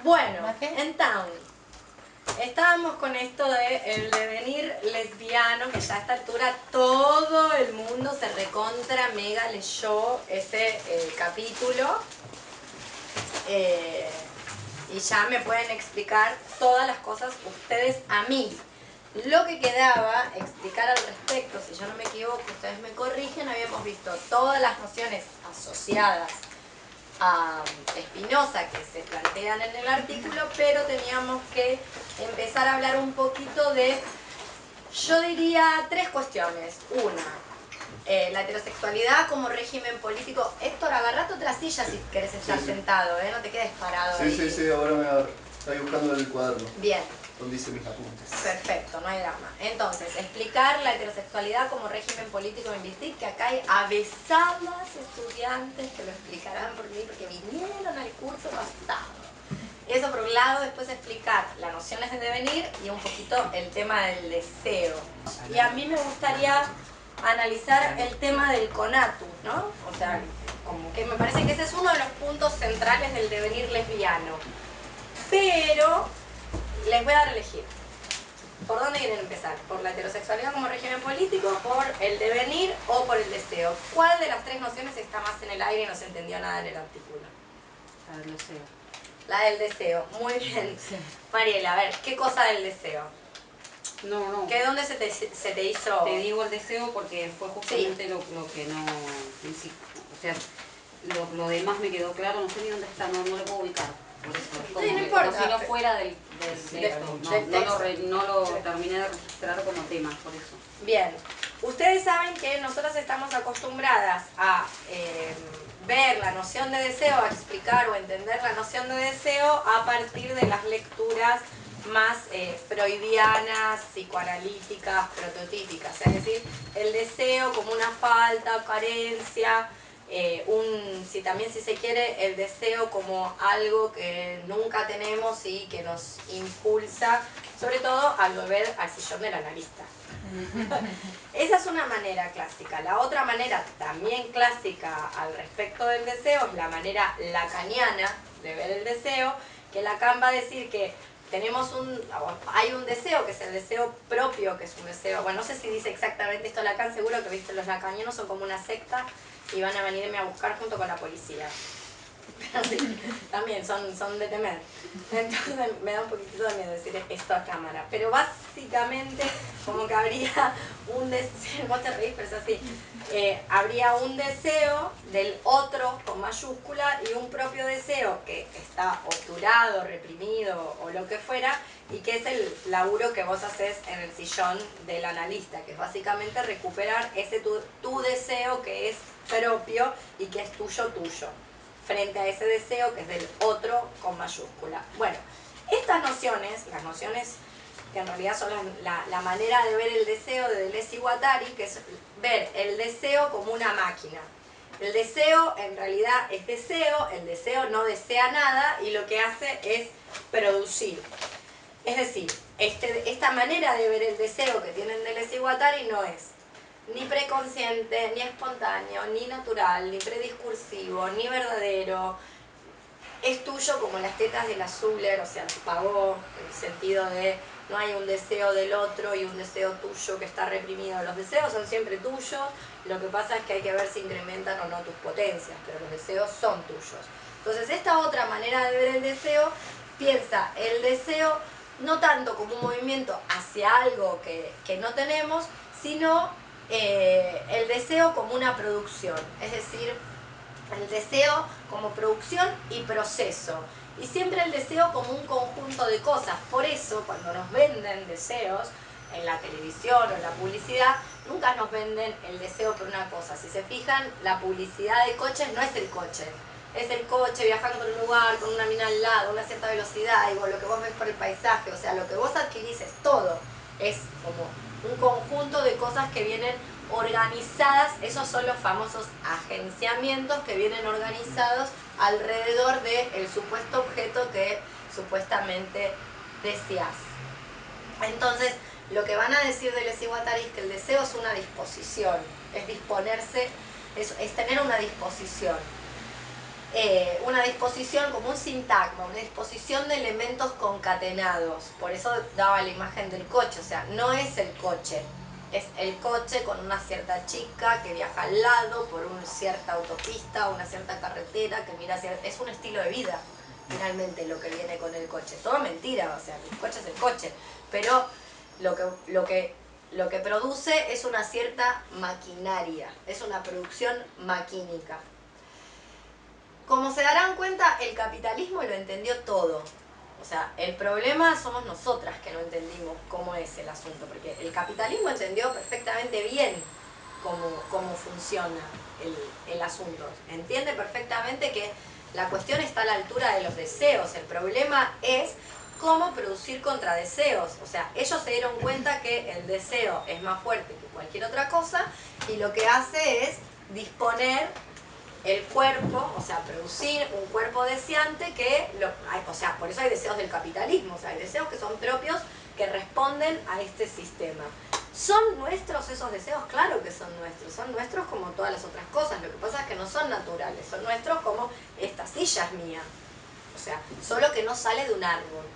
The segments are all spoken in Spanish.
Bueno, entonces, estábamos con esto de el devenir lesbiano, que ya a esta altura todo el mundo se recontra mega leyó ese capítulo. Y ya me pueden explicar todas las cosas ustedes a mí. Lo que quedaba explicar al respecto, si yo no me equivoco, ustedes me corrigen, habíamos visto todas las nociones asociadas a Spinoza que se plantean en el artículo, pero teníamos que empezar a hablar un poquito de, yo diría, tres cuestiones. Una, la heterosexualidad como régimen político. Héctor, agarrate otra silla si querés estar sentado, no te quedes parado ahí. Sí, ahora me agarro. Estoy buscando el cuaderno. Bien. Donde hice mis apuntes. Perfecto, no hay drama. Entonces, explicar la heterosexualidad como régimen político en Lingüística, que acá hay avesadas estudiantes que lo explicarán porque vinieron al curso pasado. Eso por un lado. Después explicar las nociones de devenir y un poquito el tema del deseo. Y a mí me gustaría analizar el tema del conatus, ¿no? O sea, como que me parece que ese es uno de los puntos centrales del devenir lesbiano. Pero les voy a dar a elegir. ¿Por dónde quieren empezar? ¿Por la heterosexualidad como régimen político, por el devenir o por el deseo? ¿Cuál de las tres nociones está más en el aire y no se entendió nada en el artículo? La del deseo. La del deseo, muy bien. Sí. Mariela, a ver, ¿qué cosa del deseo? No. ¿Qué dónde se te hizo? Te digo el deseo porque fue justamente lo que no... O sea, lo demás me quedó claro, no sé ni dónde está, no lo puedo ubicar. Por eso, Sí, como no que, importa. como si no fuera del texto. No lo terminé de registrar como tema, por eso. Bien. Ustedes saben que nosotros estamos acostumbradas a ver la noción de deseo, a explicar o entender la noción de deseo a partir de las lecturas más freudianas, psicoanalíticas, prototípicas. Es decir, el deseo como una falta, carencia, si también si se quiere, el deseo como algo que nunca tenemos y que nos impulsa, sobre todo al volver al sillón del analista. Esa es una manera clásica. La otra manera también clásica al respecto del deseo es la manera lacaniana de ver el deseo, que Lacan va a decir que hay un deseo que es el deseo propio, que es un deseo, bueno, no sé si dice exactamente esto Lacan, seguro que viste, los lacanianos son como una secta y van a venirme a buscar junto con la policía. Sí, también son de temer. Entonces me da un poquitito de miedo decir esto a cámara. Pero básicamente como que habría un deseo, vos te reís, pero es así. Habría un deseo del otro con mayúscula y un propio deseo que está obturado, reprimido o lo que fuera, y que es el laburo que vos haces en el sillón del analista, que es básicamente recuperar ese tu deseo que es propio y que es tuyo frente a ese deseo que es del otro con mayúscula. Bueno, estas nociones, las nociones que en realidad son la manera de ver el deseo de Deleuze y Guattari, que es ver el deseo como una máquina. El deseo en realidad es deseo, el deseo no desea nada y lo que hace es producir. Es decir, esta manera de ver el deseo que tienen Deleuze y Guattari no es ni preconsciente, ni espontáneo, ni natural, ni prediscursivo, ni verdadero. Es tuyo como las tetas de la Zuller, o sea, pagó en el sentido de no hay un deseo del otro y un deseo tuyo que está reprimido. Los deseos son siempre tuyos, lo que pasa es que hay que ver si incrementan o no tus potencias, pero los deseos son tuyos. Entonces, esta otra manera de ver el deseo, piensa el deseo no tanto como un movimiento hacia algo que no tenemos, sino el deseo como una producción, es decir, el deseo como producción y proceso, y siempre el deseo como un conjunto de cosas. Por eso cuando nos venden deseos en la televisión o en la publicidad, nunca nos venden el deseo por una cosa. Si se fijan, la publicidad de coches no es el coche, es el coche viajando por un lugar con una mina al lado, una cierta velocidad, y lo que vos ves por el paisaje, o sea, lo que vos adquirís es todo, es como un conjunto de cosas que vienen organizadas. Esos son los famosos agenciamientos que vienen organizados alrededor del supuesto objeto que supuestamente deseas. Entonces, lo que van a decir Deleuze y Guattari es que el deseo es una disposición, es disponerse, es tener una disposición. una disposición como un sintagma, una disposición de elementos concatenados. Por eso daba la imagen del coche, o sea, no es el coche, es el coche con una cierta chica que viaja al lado por una cierta autopista, una cierta carretera que mira hacia... Es un estilo de vida, finalmente, lo que viene con el coche. Todo mentira, o sea, el coche es el coche, pero lo que produce es una cierta maquinaria, es una producción maquínica. Como se darán cuenta, el capitalismo lo entendió todo. O sea, el problema somos nosotras que no entendimos cómo es el asunto, porque el capitalismo entendió perfectamente bien cómo funciona el asunto. Entiende perfectamente que la cuestión está a la altura de los deseos. El problema es cómo producir contradeseos. O sea, ellos se dieron cuenta que el deseo es más fuerte que cualquier otra cosa y lo que hace es disponer el cuerpo, o sea, producir un cuerpo deseante que, o sea, por eso hay deseos del capitalismo, o sea, hay deseos que son propios, que responden a este sistema. ¿Son nuestros esos deseos? Claro que son nuestros como todas las otras cosas, lo que pasa es que no son naturales, son nuestros como esta silla es mía, o sea, solo que no sale de un árbol.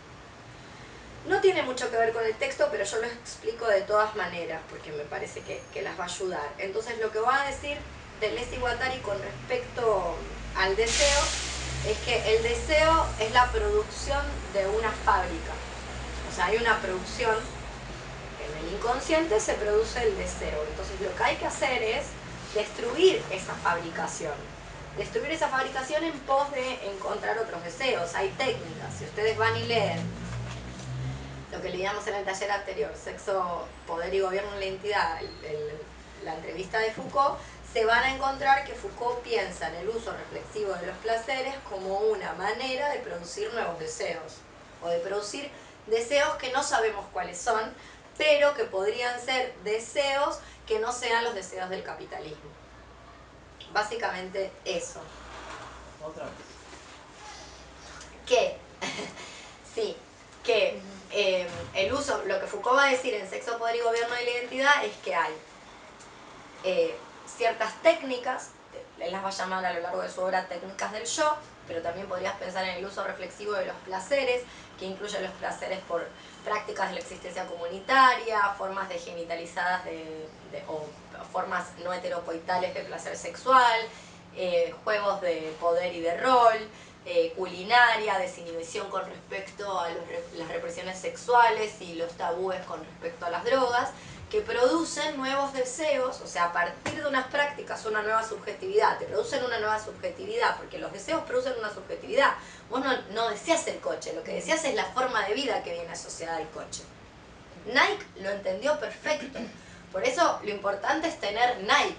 No tiene mucho que ver con el texto, pero yo lo explico de todas maneras, porque me parece que las va a ayudar. Entonces, lo que va a decir Deleuze y Guattari con respecto al deseo es que el deseo es la producción de una fábrica. O sea, hay una producción, en el inconsciente se produce el deseo. Entonces lo que hay que hacer es destruir esa fabricación. Destruir esa fabricación en pos de encontrar otros deseos. Hay técnicas, si ustedes van y leen lo que leíamos en el taller anterior, Sexo, Poder y Gobierno en la Identidad, la entrevista de Foucault, se van a encontrar que Foucault piensa en el uso reflexivo de los placeres como una manera de producir nuevos deseos, o de producir deseos que no sabemos cuáles son, pero que podrían ser deseos que no sean los deseos del capitalismo. Básicamente eso. Otra vez. ¿Qué? Sí, que el uso, lo que Foucault va a decir en Sexo, Poder y Gobierno de la Identidad es que hay ciertas técnicas, él las va a llamar a lo largo de su obra técnicas del yo, pero también podrías pensar en el uso reflexivo de los placeres, que incluye los placeres por prácticas de la existencia comunitaria, formas de genitalizadas o formas no heterocoitales de placer sexual, juegos de poder y de rol, culinaria, desinhibición con respecto a las represiones sexuales y los tabúes con respecto a las drogas, que producen nuevos deseos, o sea, a partir de unas prácticas una nueva subjetividad, te producen una nueva subjetividad, porque los deseos producen una subjetividad. Vos no deseas el coche, lo que deseas es la forma de vida que viene asociada al coche. Nike lo entendió perfecto, por eso lo importante es tener Nike.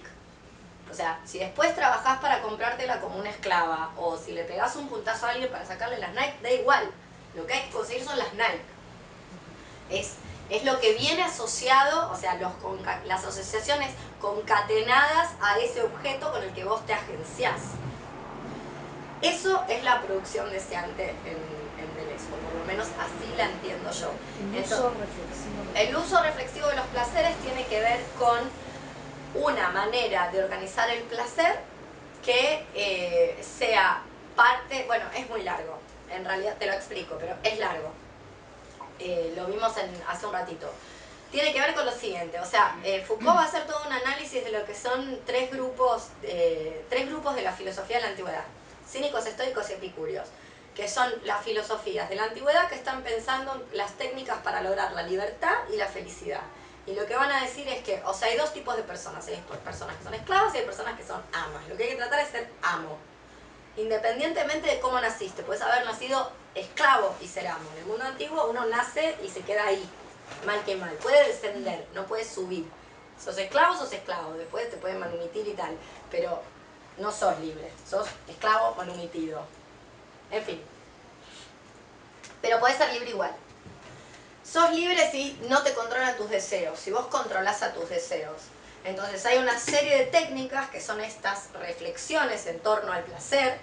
O sea, si después trabajás para comprártela como una esclava, o si le pegás un puntazo a alguien para sacarle las Nike, da igual. Lo que hay que conseguir son las Nike. Es lo que viene asociado, o sea, las asociaciones concatenadas a ese objeto con el que vos te agenciás. Eso es la producción deseante en Deleuze, o por lo menos así la entiendo yo. El uso reflexivo de los placeres tiene que ver con una manera de organizar el placer que sea parte, bueno, es muy largo, en realidad te lo explico, pero es largo. Lo vimos hace un ratito. Tiene que ver con lo siguiente, o sea, Foucault va a hacer todo un análisis de lo que son tres grupos de la filosofía de la antigüedad: cínicos, estoicos y epicúreos, que son las filosofías de la antigüedad que están pensando las técnicas para lograr la libertad y la felicidad. Y lo que van a decir es que, o sea, hay dos tipos de personas: hay personas que son esclavas y hay personas que son amas. Lo que hay que tratar es ser amo, independientemente de cómo naciste. Puedes haber nacido esclavo y ser amo. En el mundo antiguo uno nace y se queda ahí, mal que mal. Puede descender, no puede subir. Sos esclavo, después te pueden manumitir y tal, pero no sos libre, sos esclavo manumitido. En fin. Pero podés ser libre igual. Sos libre si no te controlan tus deseos, si vos controlás a tus deseos. Entonces hay una serie de técnicas que son estas reflexiones en torno al placer,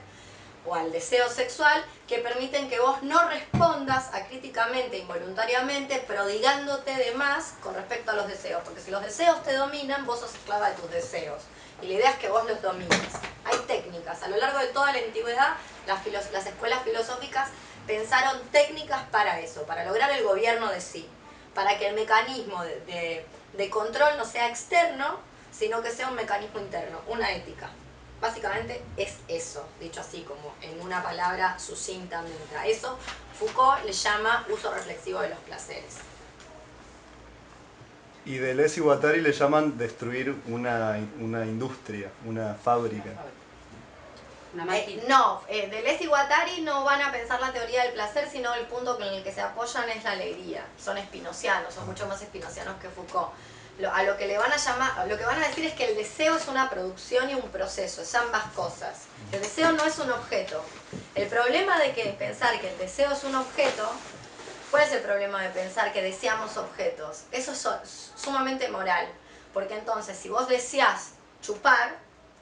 o al deseo sexual que permiten que vos no respondas acríticamente, involuntariamente, prodigándote de más con respecto a los deseos. Porque si los deseos te dominan, vos sos esclava de tus deseos. Y la idea es que vos los domines. Hay técnicas. A lo largo de toda la antigüedad, las escuelas filosóficas pensaron técnicas para eso, para lograr el gobierno de sí. Para que el mecanismo de control no sea externo, sino que sea un mecanismo interno, una ética. Básicamente es eso, dicho así, como en una palabra sucintamente. A eso Foucault le llama uso reflexivo de los placeres. Y Deleuze y Guattari le llaman destruir una industria, una fábrica. Una máquina. No, Deleuze y Guattari no van a pensar la teoría del placer, sino el punto en el que se apoyan es la alegría. Son espinocianos, son mucho más espinocianos que Foucault. A lo que le van a llamar, lo que van a decir es que el deseo es una producción y un proceso, es ambas cosas. El deseo no es un objeto. El problema de pensar que el deseo es un objeto, ¿cuál es el problema de pensar que deseamos objetos? Eso es sumamente moral, porque entonces si vos deseás chupar,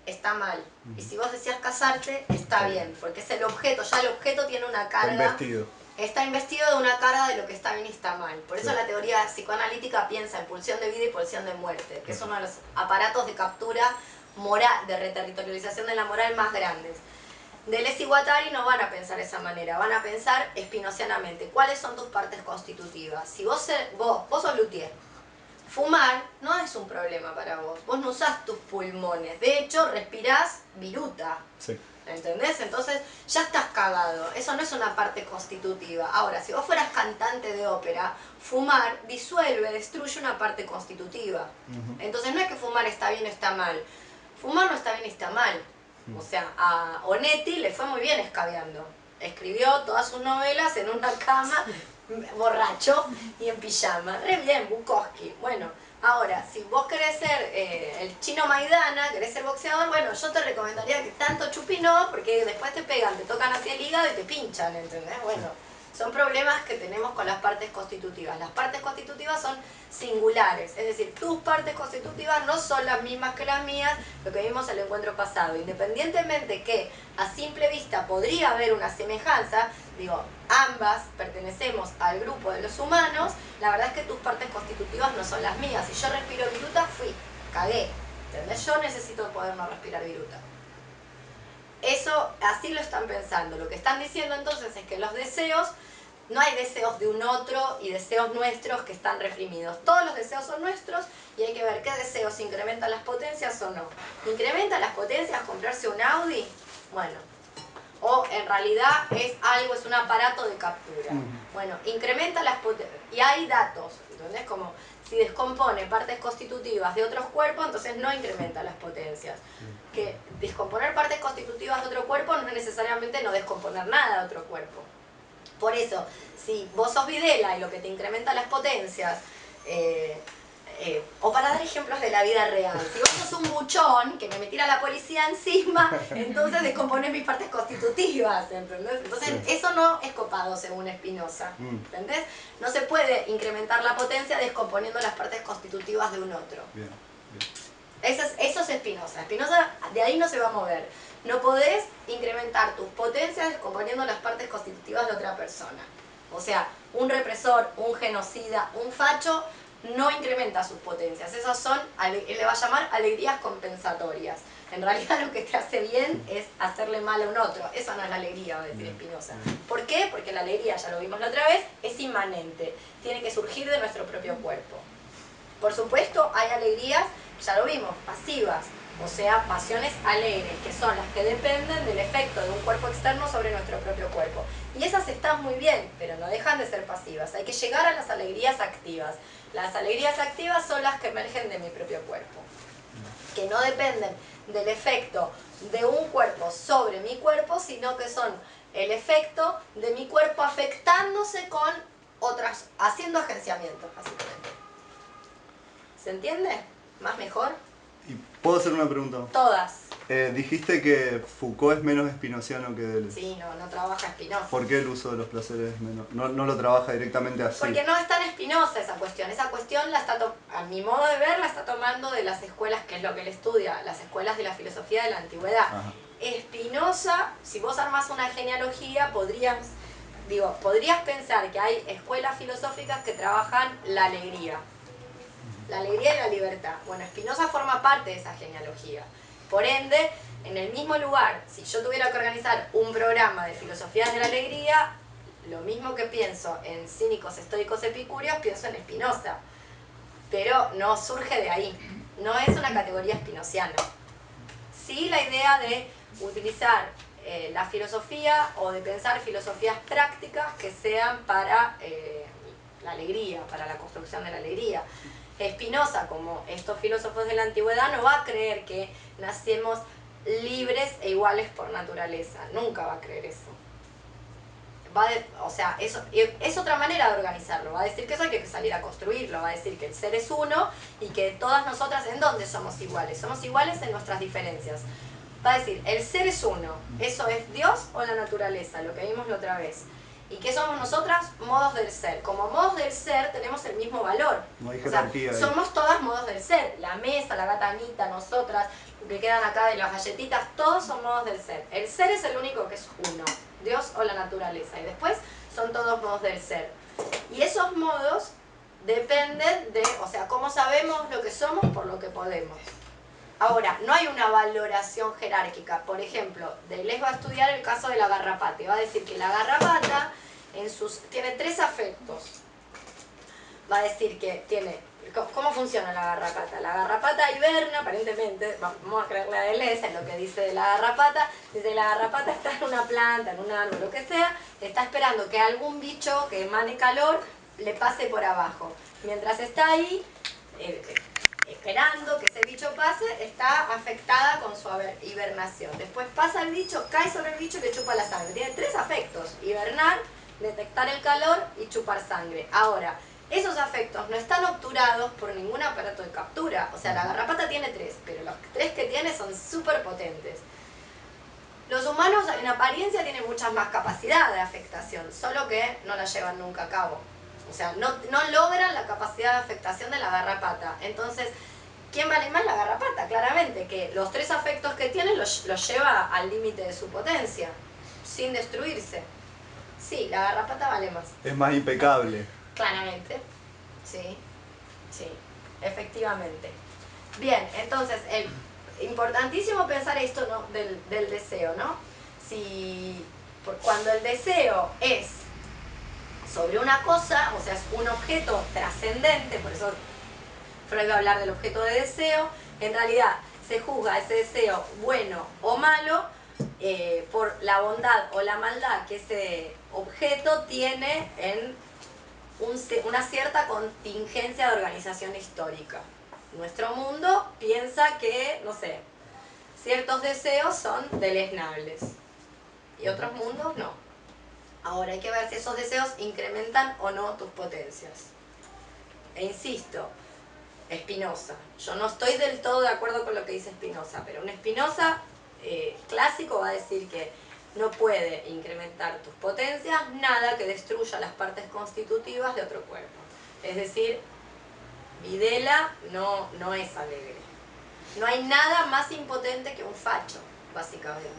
está mal. Y si vos deseás casarte, está bien, porque es el objeto, ya el objeto tiene una carga. Está investido de una carga de lo que está bien y está mal. Por eso la teoría psicoanalítica piensa en pulsión de vida y pulsión de muerte, que es uno de los aparatos de captura moral, de reterritorialización de la moral más grandes. Deleuze y Guattari no van a pensar de esa manera, van a pensar espinocianamente. ¿Cuáles son tus partes constitutivas? Si vos sos luthier, fumar no es un problema para vos. Vos no usás tus pulmones. De hecho, respirás viruta. Sí. ¿Entendés? Entonces ya estás cagado. Eso no es una parte constitutiva. Ahora, si vos fueras cantante de ópera, fumar disuelve, destruye una parte constitutiva. Entonces no es que fumar está bien o está mal. Fumar no está bien y está mal. O sea, a Onetti le fue muy bien escabeando. Escribió todas sus novelas en una cama, borracho y en pijama. Re bien, Bukowski. Bueno, ahora, si vos querés ser el Chino Maidana, querés ser boxeador, bueno, yo te recomendaría que tanto chupi no, porque después te pegan, te tocan hacia el hígado y te pinchan, ¿entendés? Bueno, son problemas que tenemos con las partes constitutivas. Las partes constitutivas son singulares, es decir, tus partes constitutivas no son las mismas que las mías, lo que vimos en el encuentro pasado. Independientemente que a simple vista podría haber una semejanza, digo, ambas pertenecemos al grupo de los humanos, la verdad es que tus partes constitutivas no son las mías. Si yo respiro viruta, cagué, ¿entendés? Yo necesito poder no respirar viruta. Eso, así lo están pensando. Lo que están diciendo entonces es que los deseos, no hay deseos de un otro y deseos nuestros que están reprimidos. Todos los deseos son nuestros y hay que ver qué deseos incrementan las potencias o no. ¿Incrementa las potencias comprarse un Audi? Bueno. O en realidad es un aparato de captura. Bueno, incrementa las potencias. Y hay datos, ¿entendés? Como si descompone partes constitutivas de otros cuerpos, entonces no incrementa las potencias. Que descomponer partes constitutivas de otro cuerpo no es necesariamente no descomponer nada de otro cuerpo. Por eso, si vos sos Videla y lo que te incrementa las potencias, o para dar ejemplos de la vida real, si vos sos un buchón que me tira la policía encima, entonces descomponés mis partes constitutivas, ¿entendés? Entonces eso no es copado según Spinoza, ¿entendés? No se puede incrementar la potencia descomponiendo las partes constitutivas de un otro. Bien. Eso es Spinoza. Spinoza de ahí no se va a mover. No podés incrementar tus potencias descomponiendo las partes constitutivas de otra persona. O sea, un represor, un genocida, un facho no incrementa sus potencias. Esas son, él le va a llamar alegrías compensatorias. En realidad lo que te hace bien es hacerle mal a un otro. Eso no es la alegría, va a decir Spinoza. ¿Por qué? Porque la alegría, ya lo vimos la otra vez, es inmanente. Tiene que surgir de nuestro propio cuerpo. Por supuesto, hay alegrías, ya lo vimos, pasivas. O sea, pasiones alegres, que son las que dependen del efecto de un cuerpo externo sobre nuestro propio cuerpo. Y esas están muy bien, pero no dejan de ser pasivas. Hay que llegar a las alegrías activas. Las alegrías activas son las que emergen de mi propio cuerpo, que no dependen del efecto de un cuerpo sobre mi cuerpo, sino que son el efecto de mi cuerpo afectándose con otras, haciendo agenciamiento, básicamente. ¿Se entiende? ¿Más mejor? ¿Y puedo hacer una pregunta? Todas. Dijiste que Foucault es menos spinociano que Deleuze. Sí, no trabaja Spinoza. ¿Por qué el uso de los placeres es menos? No lo trabaja directamente así. Porque no es tan Spinoza esa cuestión. Esa cuestión, a mi modo de ver, la está tomando de las escuelas, que es lo que él estudia, las escuelas de la filosofía de la antigüedad. Ajá. Spinoza, si vos armás una genealogía, podrías pensar que hay escuelas filosóficas que trabajan la alegría y la libertad. Bueno, Spinoza forma parte de esa genealogía. Por ende, en el mismo lugar, si yo tuviera que organizar un programa de filosofía de la alegría, lo mismo que pienso en cínicos, estoicos, epicúreos, pienso en Spinoza. Pero no surge de ahí. No es una categoría spinociana. Sí, la idea de utilizar la filosofía o de pensar filosofías prácticas que sean para la alegría, para la construcción de la alegría. Spinoza, como estos filósofos de la antigüedad, no va a creer que nacemos libres e iguales por naturaleza. Nunca va a creer eso. O sea, es otra manera de organizarlo. Va a decir que eso hay que salir a construirlo. Va a decir que el ser es uno y que todas nosotras, ¿en dónde somos iguales? Somos iguales en nuestras diferencias. Va a decir, el ser es uno. ¿Eso es Dios o la naturaleza? Lo que vimos la otra vez. ¿Y qué somos nosotras? Modos del ser. Como modos del ser tenemos el mismo valor. No hay o sea, jerarquía somos todas modos del ser. La mesa, la gata Anita, nosotras, lo que quedan acá de las galletitas, todos son modos del ser. El ser es el único que es uno. Dios o la naturaleza. Y después son todos modos del ser. Y esos modos dependen de, o sea, cómo sabemos lo que somos por lo que podemos. Ahora, no hay una valoración jerárquica. Por ejemplo, Deleuze va a estudiar el caso de la garrapata y va a decir que la garrapata tiene 3 afectos. Va a decir que tiene... ¿Cómo funciona la garrapata? La garrapata hiberna, aparentemente, vamos a creerle a Deleuze en lo que dice de la garrapata. Dice que la garrapata está en una planta, en un árbol, lo que sea, está esperando que algún bicho que emane calor le pase por abajo. Mientras está ahí... esperando que ese bicho pase, está afectada con su hibernación. Después pasa el bicho, cae sobre el bicho y le chupa la sangre. Tiene 3 afectos: hibernar, detectar el calor y chupar sangre. Ahora, esos afectos no están obturados por ningún aparato de captura. O sea, la garrapata tiene 3, pero los 3 que tiene son súper potentes. Los humanos en apariencia tienen muchas más capacidad de afectación, solo que no la llevan nunca a cabo. O sea, no logran la capacidad de afectación de la garrapata. Entonces, ¿quién vale más? La garrapata, claramente, que los 3 afectos que tiene los lleva al límite de su potencia, sin destruirse. Sí, la garrapata vale más. Es más impecable. Claramente, sí, efectivamente. Bien, entonces, importantísimo pensar esto, ¿no? del deseo, ¿no? Cuando el deseo es sobre una cosa, o sea, es un objeto trascendente, por eso Freud va a hablar del objeto de deseo, en realidad se juzga ese deseo bueno o malo por la bondad o la maldad que ese objeto tiene en una cierta contingencia de organización histórica. Nuestro mundo piensa que, no sé, ciertos deseos son deleznables y otros mundos no. Ahora hay que ver si esos deseos incrementan o no tus potencias. E insisto, Spinoza. Yo no estoy del todo de acuerdo con lo que dice Spinoza, pero un Spinoza clásico va a decir que no puede incrementar tus potencias nada que destruya las partes constitutivas de otro cuerpo. Es decir, Videla no es alegre. No hay nada más impotente que un facho, básicamente.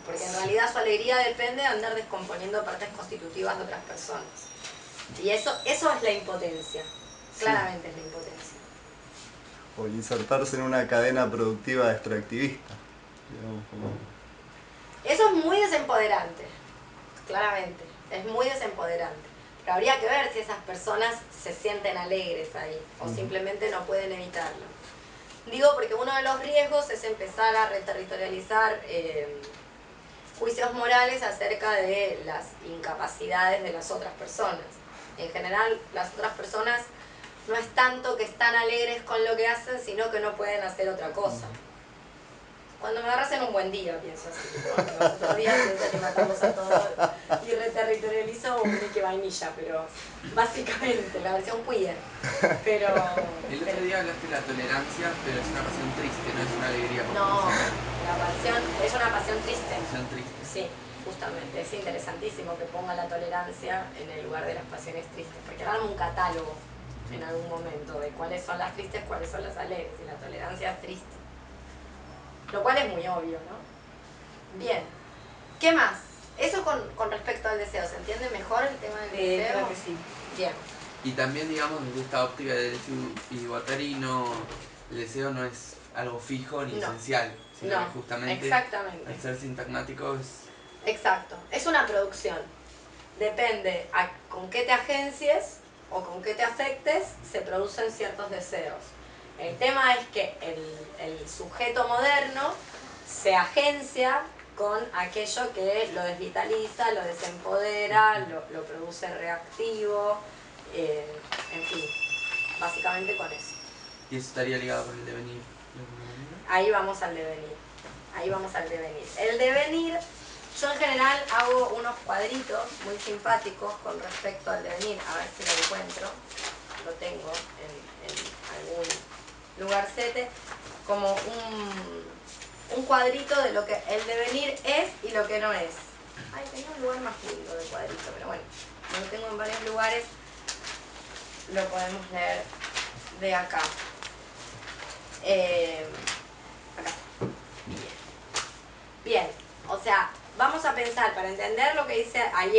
Porque en realidad su alegría depende de andar descomponiendo partes constitutivas de otras personas. Y eso es la impotencia. Claramente es la impotencia. O insertarse en una cadena productiva extractivista. Digamos, como... Eso es muy desempoderante, claramente. Es muy desempoderante. Pero habría que ver si esas personas se sienten alegres ahí o simplemente no pueden evitarlo. Digo porque uno de los riesgos es empezar a reterritorializar juicios morales acerca de las incapacidades de las otras personas. En general, las otras personas no es tanto que están alegres con lo que hacen, sino que no pueden hacer otra cosa. Cuando me agarras en un buen día, pienso así. Cuando los otros días pienso que matamos a todos y reterritorializo un Mickey Vainilla, pero básicamente la versión queer. Pero... El otro día hablaste de la tolerancia, pero es una pasión triste, no es una alegría. No, la pasión es una pasión triste. Pasión triste. Sí, justamente. Es interesantísimo que ponga la tolerancia en el lugar de las pasiones tristes, porque arma un catálogo en algún momento de cuáles son las tristes, cuáles son las alegres, y la tolerancia es triste. Lo cual es muy obvio, ¿no? Bien. ¿Qué más? Eso con respecto al deseo. ¿Se entiende mejor el tema del deseo? Creo que sí. Bien. Y también, digamos, desde esta óptica de derecho y Guattari, el deseo no es algo fijo ni No. esencial, sino No, que justamente exactamente. al ser sintagmático es... Exacto. Es una producción. Depende con qué te agencies o con qué te afectes, se producen ciertos deseos. El tema es que el sujeto moderno se agencia con aquello que lo desvitaliza, lo desempodera, lo produce reactivo, en fin, básicamente con eso. Y eso estaría ligado con el devenir de alguna manera. Ahí vamos al devenir. Ahí vamos al devenir. El devenir, yo en general hago unos cuadritos muy simpáticos con respecto al devenir. A ver si lo encuentro. Lo tengo en algún lugarcete. Como un cuadrito de lo que el devenir es y lo que no es. Ay, tenía un lugar más lindo de cuadrito, pero bueno, lo tengo en varios lugares. Lo podemos leer de acá. Acá. Bien, o sea, vamos a pensar, para entender lo que dice ahí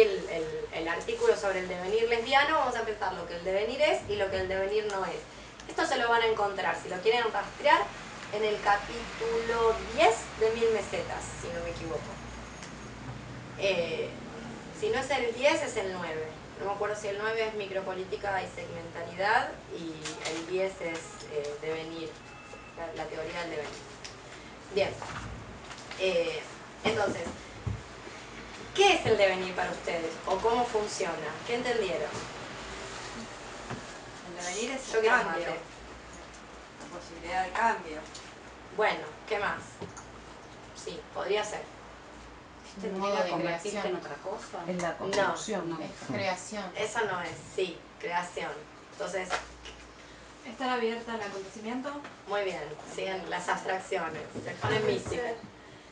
el artículo sobre el devenir lesbiano, vamos a pensar lo que el devenir es y lo que el devenir no es. Esto se lo van a encontrar, si lo quieren rastrear, en el capítulo 10 de 1000 mesetas, si no me equivoco. Si no es el 10, es el 9. No me acuerdo si el 9 es micropolítica y segmentalidad y el 10 es devenir, la teoría del devenir. Bien. Entonces, ¿qué es el devenir para ustedes? ¿O cómo funciona? ¿Qué entendieron? El devenir es Yo el quiero cambio, mate. la posibilidad de cambio. Bueno, ¿qué más? Sí, podría ser. ¿Tendría que convertirse en otra cosa? Es la construcción. No. Es creación. Eso no es, sí, creación. Entonces, Estar abierta al acontecimiento. muy bien, siguen las abstracciones, se ponen místicas.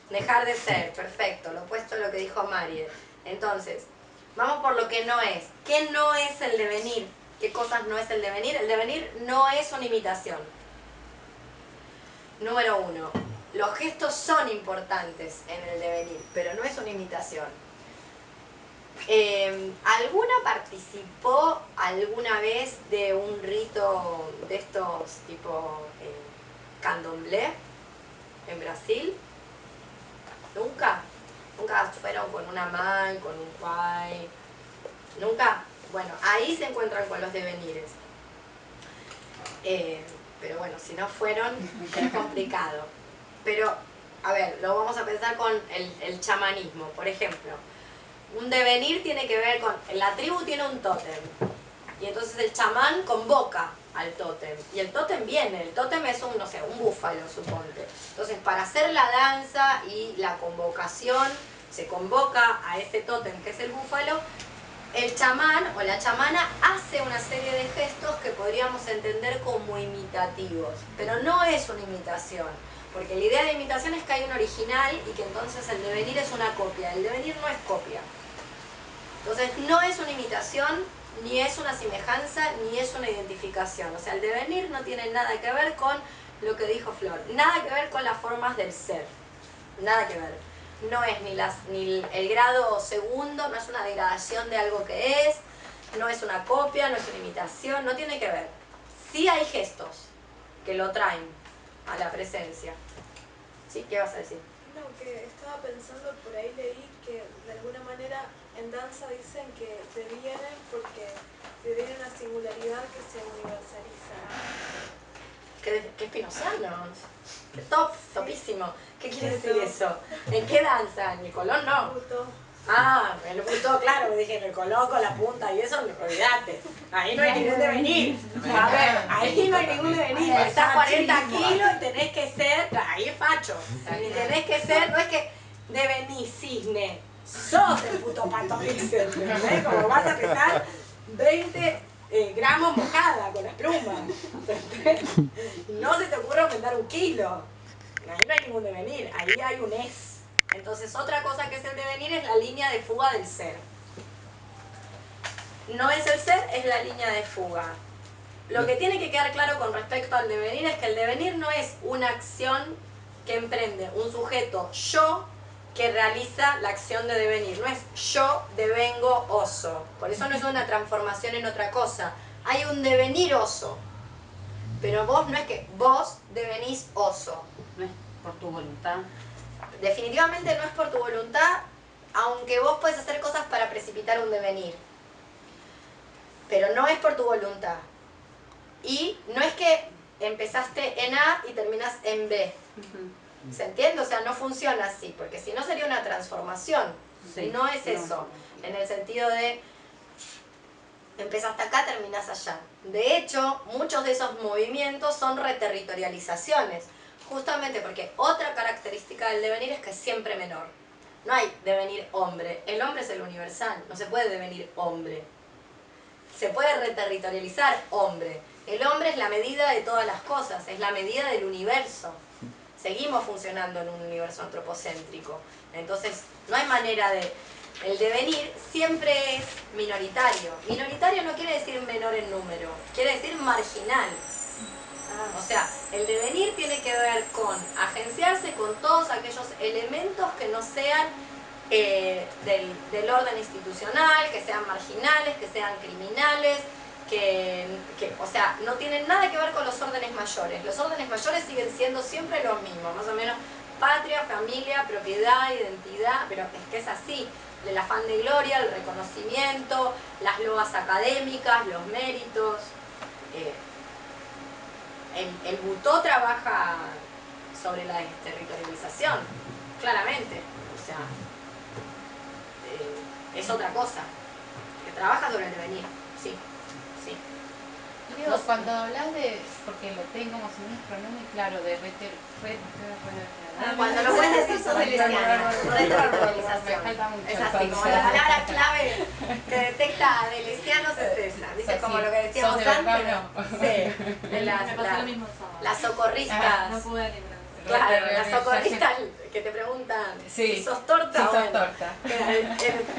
Dejar de ser, perfecto, lo opuesto a lo que dijo Marie. Entonces, vamos por lo que no es. ¿Qué no es el devenir? ¿Qué cosas no es el devenir? El devenir no es una imitación. Número 1. Los gestos son importantes en el devenir, pero no es una imitación. ¿Alguna participó alguna vez de un rito de estos tipo candomblé en Brasil? ¿Nunca? ¿Nunca fueron con una mãe, con un pai? ¿Nunca? Bueno, ahí se encuentran con los devenires. Pero bueno, si no fueron, es complicado. Pero, a ver, lo vamos a pensar con el chamanismo, por ejemplo. Un devenir tiene que ver con... La tribu tiene un tótem. Y entonces el chamán convoca al tótem. Y el tótem viene. El tótem es un, no sé, un búfalo, suponte. Entonces, para hacer la danza y la convocación, se convoca a ese tótem que es el búfalo. El chamán o la chamana hace una serie de gestos que podríamos entender como imitativos. Pero no es una imitación. Porque la idea de imitación es que hay un original y que entonces el devenir es una copia. El devenir no es copia. Entonces no es una imitación, ni es una semejanza, ni es una identificación. O sea, el devenir no tiene nada que ver con lo que dijo Flor. Nada que ver con las formas del ser. Nada que ver. No es ni el grado segundo, no es una degradación de algo que es, no es una copia, no es una imitación, no tiene que ver. Sí hay gestos que lo traen a la presencia. ¿Sí? ¿Qué vas a decir? No, que estaba pensando, por ahí leí que de alguna manera en danza dicen que devienen porque deviene una singularidad que se universaliza. ¿Qué espinozanos? ¡Qué top! Topísimo. ¿Qué quiere decir eso? ¿En qué danza? ¿En el colón no? Puto. Ah, en el punto, claro, dije en el colón con la punta y eso, olvídate. Ahí no hay ningún devenir. A ver, ahí no hay ningún devenir. Estás 40 kilos y tenés que ser, ahí es facho. Y tenés que ser, no es que devenís cisne, sos el puto pato ese, ¿entendés? Como vas a pesar 20 gramos mojada con las plumas. ¿Entendés? No se te ocurre aumentar 1 kilo. Ahí no hay ningún devenir, ahí hay un es. Entonces otra cosa que es el devenir es la línea de fuga del ser. No es el ser, es la línea de fuga. Lo que tiene que quedar claro con respecto al devenir es que el devenir no es una acción que emprende un sujeto yo que realiza la acción de devenir. No es yo devengo oso. Por eso no es una transformación en otra cosa. Hay un devenir oso. Pero vos no es que vos devenís oso. No es por tu voluntad. Definitivamente no es por tu voluntad, aunque vos puedes hacer cosas para precipitar un devenir. Pero no es por tu voluntad. Y no es que empezaste en A y terminas en B. ¿Se entiende? O sea, no funciona así, porque si no sería una transformación. Sí, No es eso, en el sentido de empezaste acá, terminás allá. De hecho, muchos de esos movimientos son reterritorializaciones, justamente porque otra característica del devenir es que es siempre menor. No hay devenir hombre, el hombre es el universal, no se puede devenir hombre. Se puede reterritorializar hombre. El hombre es la medida de todas las cosas, es la medida del universo. Seguimos funcionando en un universo antropocéntrico. Entonces, no hay manera de... El devenir siempre es minoritario. Minoritario no quiere decir menor en número, quiere decir marginal. O sea, el devenir tiene que ver con agenciarse con todos aquellos elementos que no sean del orden institucional, que sean marginales, que sean criminales, o sea, no tienen nada que ver con los órdenes mayores. Los órdenes mayores siguen siendo siempre los mismos, más o menos patria, familia, propiedad, identidad, pero es que es así. El afán de gloria, el reconocimiento, las loas académicas, los méritos. El Butó trabaja sobre la desterritorialización, claramente. O sea, es otra cosa. Que trabaja sobre el devenir, sí. Sí. Digo, cuando hablas de, porque lo tengo más o menos, pero no muy claro, de Cuando lo puedes decir sos delesiano, reterritorialización. Es así, como la palabra clave que detecta delesianos es esa. ¿Viste? Como lo que decíamos antes. Sí, de las socorristas. No pude librar. Claro, las socorristas que te preguntan si sos torta. Si sos bueno, torta.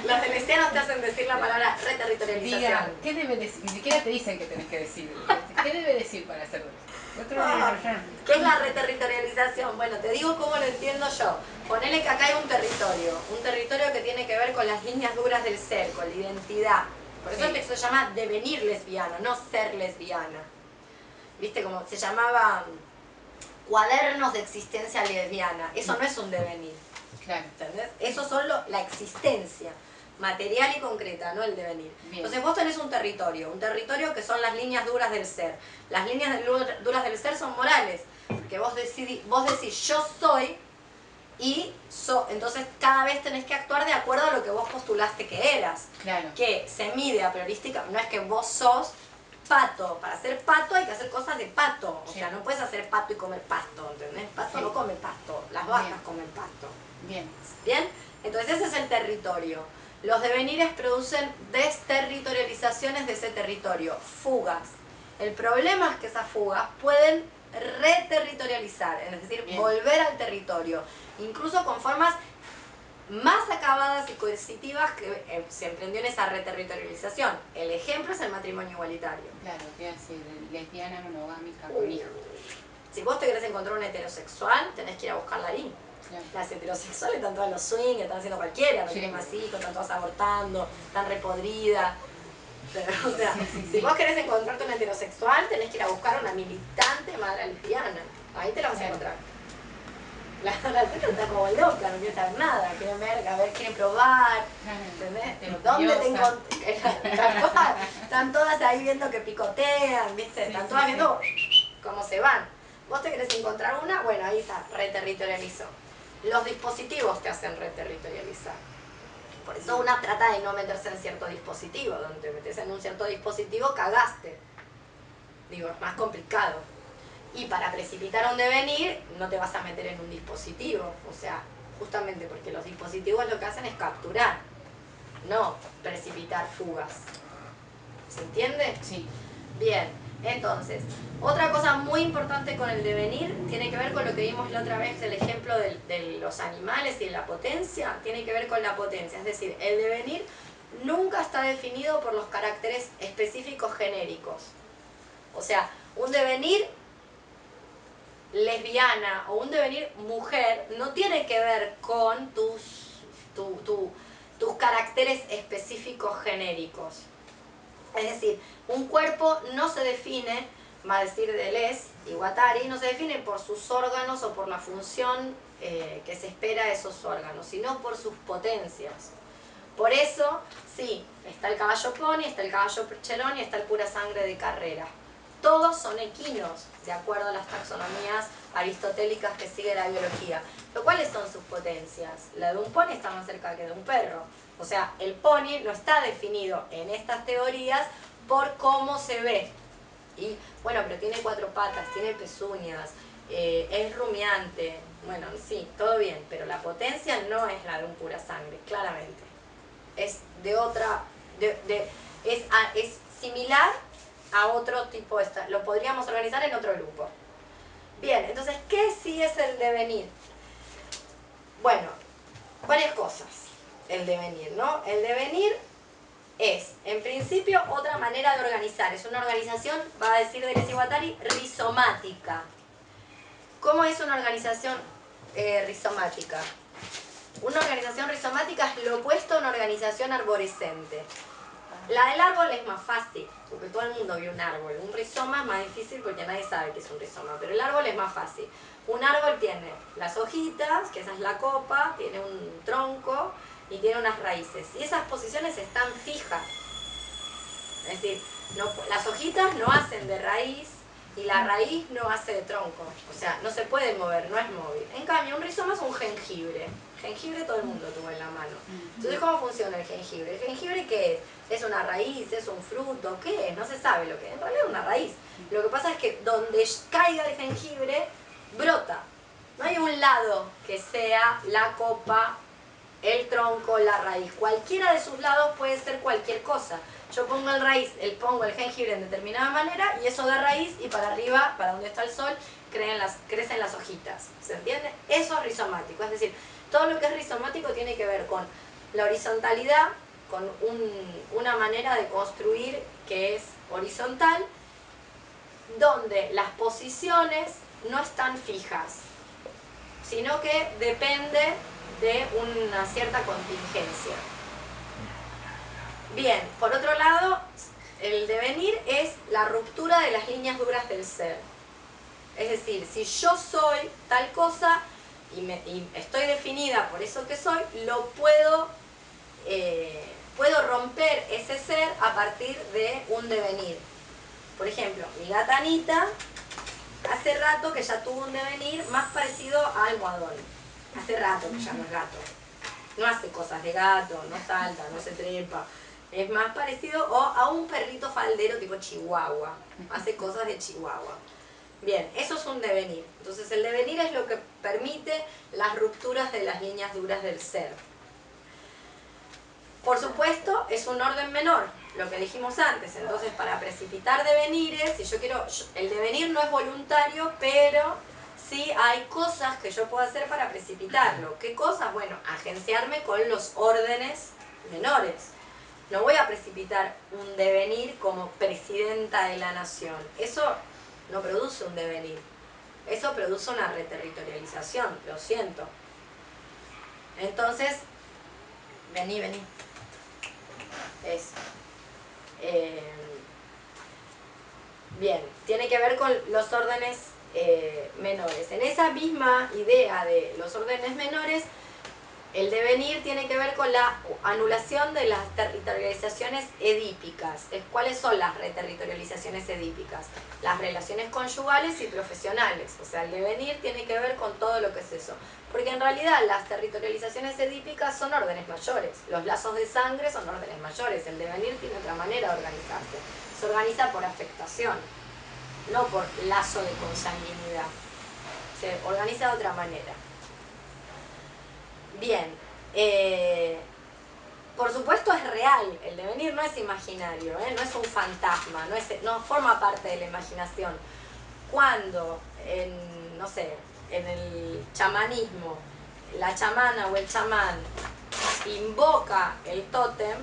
Los delesianos te hacen decir la palabra reterritorialización. Diga, ¿qué debe decir? Ni siquiera te dicen que tenés que decir. ¿Qué debe decir para hacerlo? ¿Qué es la reterritorialización? Bueno, te digo cómo lo entiendo yo. Ponele que acá hay un territorio que tiene que ver con las líneas duras del ser, con la identidad. Por eso el texto se llama devenir lesbiana, no ser lesbiana. ¿Viste? Como se llamaba cuadernos de existencia lesbiana. Eso no es un devenir. Claro. ¿Entendés? Eso son la existencia material y concreta, no el devenir. Bien. Entonces vos tenés un territorio que son las líneas duras del ser. Las líneas duras del ser son morales, porque vos decís yo soy y entonces cada vez tenés que actuar de acuerdo a lo que vos postulaste que eras. Claro. Que se mide a priorística, no es que vos sos pato. Para ser pato hay que hacer cosas de pato. O sea, no puedes hacer pato y comer pasto, ¿entendés? Pato no come pasto, las vacas comen pasto. Bien. ¿Bien? Entonces ese es el territorio. Los devenires producen desterritorializaciones de ese territorio, fugas. El problema es que esas fugas pueden reterritorializar, es decir, volver al territorio, incluso con formas más acabadas y coercitivas que se emprendió en esa reterritorialización. El ejemplo es el matrimonio igualitario. Claro, quiero decir, lesbiana, monogámica, con hijos. Si vos te querés encontrar un heterosexual, tenés que ir a buscarla ahí. Claro. Las heterosexuales están todas los swing, están haciendo cualquiera, no Sí. tienen más hijos, están todas abortando, están repodridas. Pero, o sea, Sí. si vos querés encontrarte una heterosexual, tenés que ir a buscar una militante madre lesbiana. Ahí te la vas a Claro. encontrar. La gente está como loca, no quiere saber nada, quiere ver, quiere probar, ¿entendés? ¿Dónde te encontrás? Están todas ahí viendo que picotean, ¿viste? Están todas viendo cómo se van. Vos te querés encontrar una, bueno, ahí está, reterritorializó. Los dispositivos te hacen reterritorializar. Por eso una trata de no meterse en cierto dispositivo. Donde te metes en un cierto dispositivo, cagaste. Digo, es más complicado. Y para precipitar un devenir, no te vas a meter en un dispositivo. O sea, justamente porque los dispositivos lo que hacen es capturar, no precipitar fugas. ¿Se entiende? Sí. Bien, entonces, otra cosa muy importante con el devenir tiene que ver con lo que vimos la otra vez, el ejemplo de los animales y de la potencia, tiene que ver con la potencia. Es decir, el devenir nunca está definido por los caracteres específicos genéricos. O sea, un devenir lesbiana o un devenir mujer no tiene que ver con tus caracteres específicos genéricos. Es decir, un cuerpo no se define, va a decir Deleuze y Guattari, no se define por sus órganos o por la función que se espera de esos órganos, sino por sus potencias. Por eso, sí, está el caballo pony, está el caballo percherón y está el pura sangre de carrera. Todos son equinos, de acuerdo a las taxonomías aristotélicas que sigue la biología. ¿Pero cuáles son sus potencias? La de un pony está más cerca que de un perro. O sea, el pony no está definido en estas teorías por cómo se ve. Y bueno, pero tiene 4 patas, tiene pezuñas, es rumiante. Bueno, sí, todo bien, pero la potencia no es la de un pura sangre, claramente. Es de otra, es similar a otro tipo, lo podríamos organizar en otro grupo. Bien, entonces, ¿qué sí es el devenir? Bueno, varias cosas, el devenir, ¿no? El devenir es, en principio, otra manera de organizar. Es una organización, va a decir Deleuze y Guattari, rizomática. ¿Cómo es una organización rizomática? Una organización rizomática es lo opuesto a una organización arborescente. La del árbol es más fácil, porque todo el mundo vio un árbol. Un rizoma es más difícil porque nadie sabe qué es un rizoma, pero el árbol es más fácil. Un árbol tiene las hojitas, que esa es la copa, tiene un tronco y tiene unas raíces. Y esas posiciones están fijas. Es decir, las hojitas no hacen de raíz y la raíz no hace de tronco. O sea, no se puede mover, no es móvil. En cambio, un rizoma es un jengibre. Jengibre todo el mundo tuvo en la mano. Entonces, ¿cómo funciona el jengibre? ¿El jengibre qué es? ¿Es una raíz? ¿Es un fruto? ¿Qué es? No se sabe lo que es. En realidad es una raíz. Lo que pasa es que donde caiga el jengibre, brota. No hay un lado que sea la copa, el tronco, la raíz. Cualquiera de sus lados puede ser cualquier cosa. Yo pongo pongo el jengibre en determinada manera y eso da raíz y para arriba, para donde está el sol, crecen las hojitas. ¿Se entiende? Eso es rizomático. Es decir, todo lo que es rizomático tiene que ver con la horizontalidad, con una manera de construir que es horizontal, donde las posiciones no están fijas, sino que depende de una cierta contingencia. Bien, por otro lado, el devenir es la ruptura de las líneas duras del ser. Es decir, si yo soy tal cosa y estoy definida por eso que soy, puedo romper ese ser a partir de un devenir. Por ejemplo, mi gata Anita hace rato que ya tuvo un devenir más parecido a almohadón. Hace rato que ya no es gato. No hace cosas de gato, no salta, no se trepa. Es más parecido a un perrito faldero tipo chihuahua. Hace cosas de chihuahua. Bien, eso es un devenir. Entonces el devenir es lo que permite las rupturas de las líneas duras del ser. Por supuesto, es un orden menor, lo que dijimos antes. Entonces, para precipitar devenires, el devenir no es voluntario, pero sí hay cosas que yo puedo hacer para precipitarlo. ¿Qué cosas? Bueno, agenciarme con los órdenes menores. No voy a precipitar un devenir como presidenta de la nación. Eso no produce un devenir. Eso produce una reterritorialización, lo siento. Entonces, vení. Eso. Bien, tiene que ver con los órdenes menores. En esa misma idea de los órdenes menores, el devenir tiene que ver con la anulación de las territorializaciones edípicas. ¿Cuáles son las reterritorializaciones edípicas? Las relaciones conyugales y profesionales. O sea, el devenir tiene que ver con todo lo que es eso. Porque en realidad las territorializaciones edípicas son órdenes mayores. Los lazos de sangre son órdenes mayores. El devenir tiene otra manera de organizarse. Se organiza por afectación, no por lazo de consanguinidad. Se organiza de otra manera. Bien, por supuesto es real, el devenir no es imaginario, no es un fantasma, no forma parte de la imaginación. Cuando, no sé, en el chamanismo, la chamana o el chamán invoca el tótem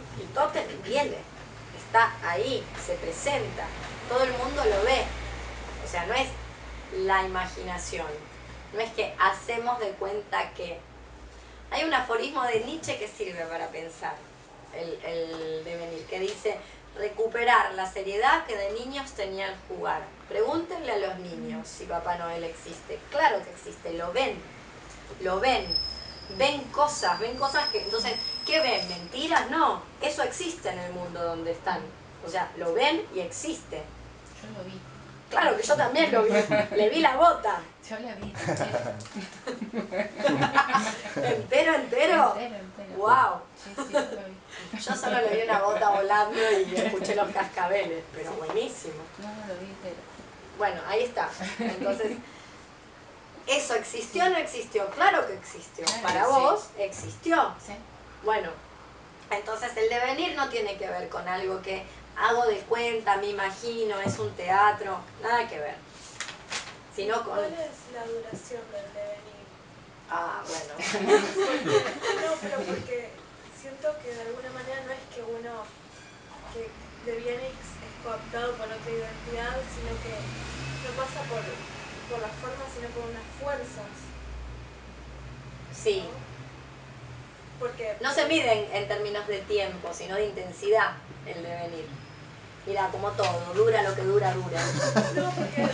viene, está ahí, se presenta, todo el mundo lo ve. O sea, no es la imaginación. No es que hacemos de cuenta que... Hay un aforismo de Nietzsche que sirve para pensar el devenir, que dice: recuperar la seriedad que de niños tenía al jugar. Pregúntenle a los niños si Papá Noel existe. Claro que existe, lo ven, ven cosas que... Entonces, ¿qué ven? ¿Mentiras? No, eso existe en el mundo donde están. O sea, lo ven y existe. Yo lo vi. Claro que yo también lo vi, le vi la bota. Yo la vi. ¿Entero? Entero. ¡Wow! Sí, sí, yo lo vi. Yo solo le vi una bota volando y escuché los cascabeles, pero buenísimo. No, no lo vi entero. Bueno, ahí está. Entonces, ¿eso existió o no existió? Claro que existió. Claro Para que vos, existió. Sí. Bueno, entonces el devenir no tiene que ver con algo que hago de cuenta, me imagino, es un teatro, nada que ver. Sino con... ¿Cuál es la duración del devenir? Ah, bueno. No, pero porque siento que de alguna manera no es que uno que deviene es cooptado por otra identidad, sino que no pasa por las formas, sino por unas fuerzas. Sí. Porque No se mide en términos de tiempo, sino de intensidad el devenir. Mira, como todo, dura lo que dura, dura. no, porque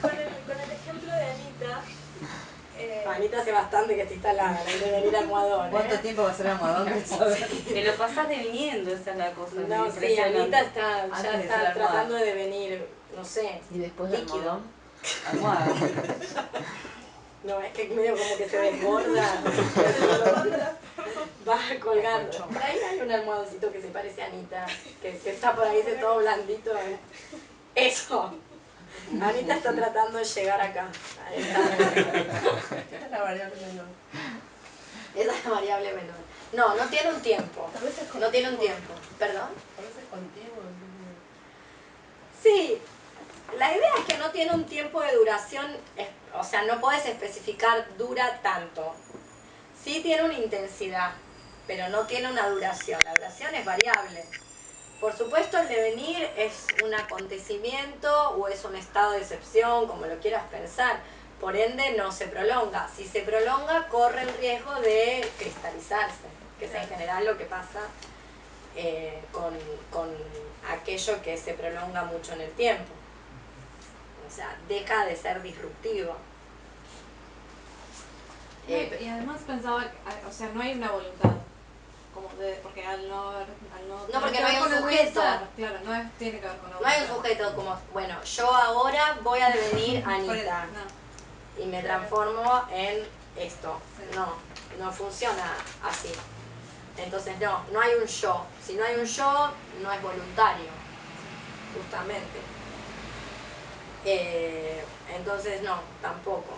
con el ejemplo de Anita, Anita hace bastante que está instalada en el devenir almohadón. ¿Cuánto tiempo va a ser almohadón? Te lo pasás deviniendo, esa es la cosa. No, sí, impresionante. Anita está, Antes ya de ser está almohada. tratando de devenir, no sé, Y después del líquido. almohadón, almohada. No, es que medio como que se desborda. Va colgando. Por ahí hay un almohadoncito que se parece a Anita, que está por ahí, ese todo blandito. Eso. Anita está tratando de llegar acá. Ahí está. Esta es la variable menor. Esa es la variable menor. No, no tiene un tiempo. A veces No tiene un tiempo. ¿Perdón? A veces contigo. Sí. La idea es que no tiene un tiempo de duración, o sea, no podés especificar dura tanto. Sí tiene una intensidad, pero no tiene una duración. La duración es variable. Por supuesto, el devenir es un acontecimiento o es un estado de excepción, como lo quieras pensar. Por ende, no se prolonga. Si se prolonga, corre el riesgo de cristalizarse, que es en general lo que pasa con aquello que se prolonga mucho en el tiempo. O sea, deja de ser disruptivo. Y además pensaba, o sea, no hay una voluntad. Porque al no No, porque no hay un con el sujeto. bienestar, claro, tiene que ver con la No hay un voluntad. sujeto como, bueno, yo ahora voy a devenir Anita No. y me transformo en esto. Sí. No funciona así. Entonces no hay un yo. Si no hay un yo, no es voluntario, justamente. Entonces no, tampoco.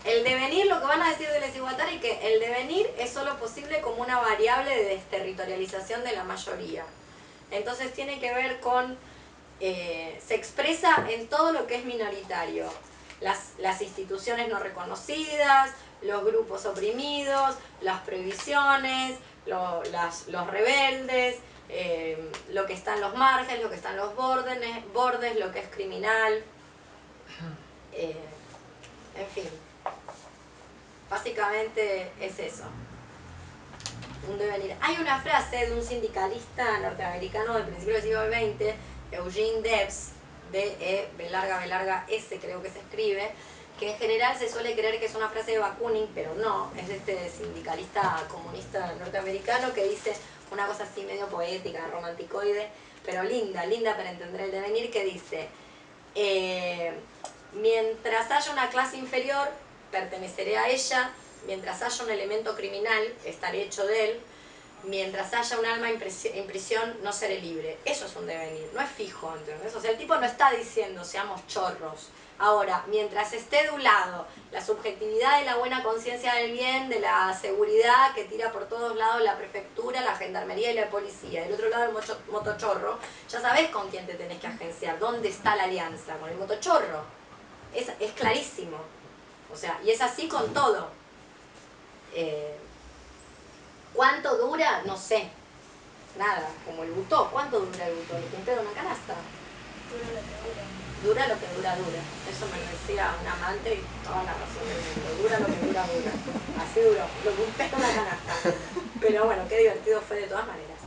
El devenir, lo que van a decir de Les Iguatari, que el devenir es solo posible como una variable de desterritorialización de la mayoría. Entonces tiene que ver con, se expresa en todo lo que es minoritario. Las instituciones no reconocidas, los grupos oprimidos, las prohibiciones, los rebeldes, lo que está en los márgenes, lo que está en los bordes, lo que es criminal. En fin. Básicamente es eso. Un devenir. Hay una frase de un sindicalista norteamericano del principio del siglo XX, Eugene Debs, D-E-B-B-S creo que se escribe, que en general se suele creer que es una frase de Bakunin, pero no, es de este sindicalista comunista norteamericano que dice una cosa así medio poética, romanticoide, pero linda para entender el devenir, que dice: mientras haya una clase inferior, perteneceré a ella; mientras haya un elemento criminal, estaré hecho de él; mientras haya un alma en prisión, no seré libre. Eso es un devenir, no es fijo, ¿entendés? O sea, el tipo no está diciendo seamos chorros. Ahora, mientras esté de un lado la subjetividad de la buena conciencia del bien, de la seguridad que tira por todos lados la prefectura, la gendarmería y la policía, del otro lado el motochorro, ya sabés con quién te tenés que agenciar, dónde está la alianza, con el motochorro. Es clarísimo. O sea, y es así con todo. ¿Cuánto dura? No sé. Nada, como el butó. ¿Cuánto dura el butó? ¿Le cumplieron una canasta? Dura lo que dura, dura. Eso me lo decía un amante y toda la razón del mundo. Dura lo que dura, dura. Así duró. Lo que un pez en una canasta. Pero bueno, qué divertido fue de todas maneras.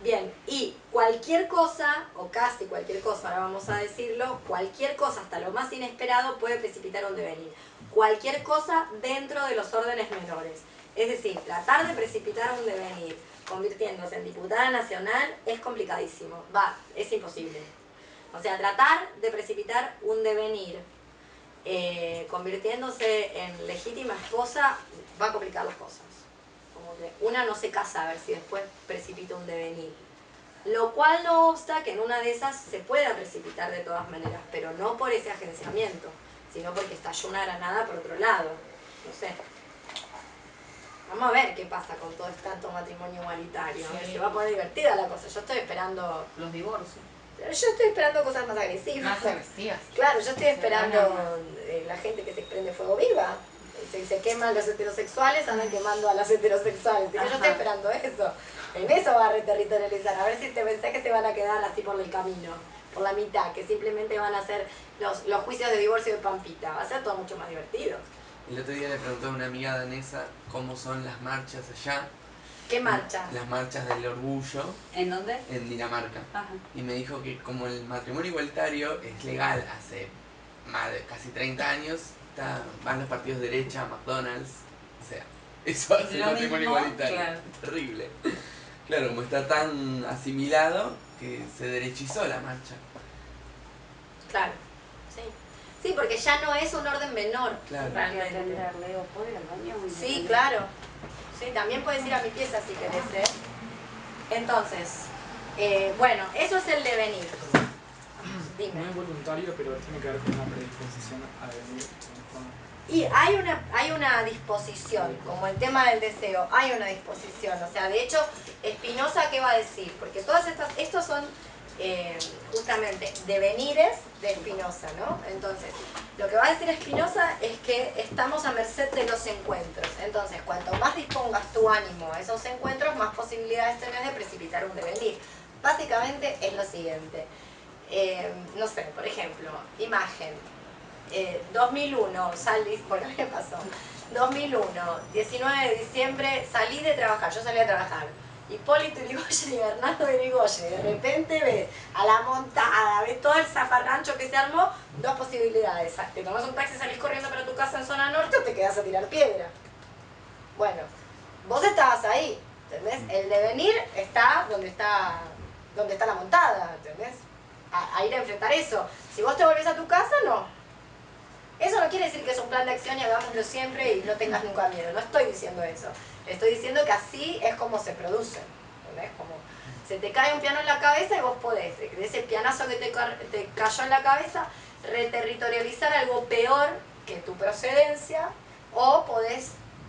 Bien, y cualquier cosa, o casi cualquier cosa, ahora vamos a decirlo, cualquier cosa, hasta lo más inesperado, puede precipitar un devenir. Cualquier cosa dentro de los órdenes menores. Es decir, tratar de precipitar un devenir convirtiéndose en diputada nacional es complicadísimo. Es imposible. O sea, tratar de precipitar un devenir convirtiéndose en legítima esposa va a complicar las cosas. Como que una no se casa a ver si después precipita un devenir. Lo cual no obsta que en una de esas se pueda precipitar de todas maneras, pero no por ese agenciamiento, sino porque estalló una granada por otro lado. No sé. Vamos a ver qué pasa con todo este tanto matrimonio igualitario. A ver, se va a poner divertida la cosa. Yo estoy esperando... Los divorcios. Yo estoy esperando cosas más agresivas. Más agresivas. Claro, yo estoy esperando la gente que se prende fuego viva. Si se queman los heterosexuales, andan quemando a las heterosexuales. Yo estoy esperando eso. En eso va a reterritorializar. A ver si te pensás que se van a quedar así por el camino, por la mitad, que simplemente van a hacer los juicios de divorcio de Pampita. Va a ser todo mucho más divertido. El otro día le pregunté a una amiga danesa cómo son las marchas allá. ¿Qué marcha? Las marchas del orgullo ¿En dónde? en Dinamarca. Ajá. Y me dijo que como el matrimonio igualitario es legal hace más de casi 30 años, van los partidos de derecha, McDonald's, o sea, eso hace el Lo matrimonio mismo, igualitario. claro. Terrible. Claro, como está tan asimilado que se derechizó la marcha. Claro, sí. Sí, porque ya no es un orden menor. Claro. Realmente. Leo, ¿puedo ir al baño? Sí, claro. Sí, también puedes ir a mi pieza si querés, ¿eh? Entonces, bueno, eso es el devenir. Dime. No es voluntario, pero tiene que ver con una predisposición a venir. Y hay una disposición, como el tema del deseo, hay una disposición. O sea, de hecho, Spinoza, ¿qué va a decir? Porque estos son justamente devenires de Spinoza, ¿no? Entonces, lo que va a decir Spinoza es que estamos a merced de los encuentros. Entonces, cuanto más dispongas tu ánimo a esos encuentros, más posibilidades tenés de precipitar un devenir. Básicamente es lo siguiente. No sé, por ejemplo, imagen. 2001, bueno, ¿qué pasó? 2001, 19 de diciembre, salí de trabajar, yo salí a trabajar. Hipólito Yrigoyen y Bernardo Yrigoyen, de repente ves a la montada, ves todo el zafarrancho que se armó, dos posibilidades. Te tomas un taxi, salís corriendo para tu casa en zona norte o te quedas a tirar piedra. Bueno, vos estabas ahí, ¿entendés? El devenir está donde está la montada, ¿entendés? A ir a enfrentar eso. Si vos te volvés a tu casa, no. Eso no quiere decir que es un plan de acción y hagámoslo siempre y no tengas nunca miedo. No estoy diciendo eso. Estoy diciendo que así es como se produce. ¿Entendés? Como se te cae un piano en la cabeza y vos podés, de ese pianazo que te cayó en la cabeza, reterritorializar algo peor que tu procedencia, o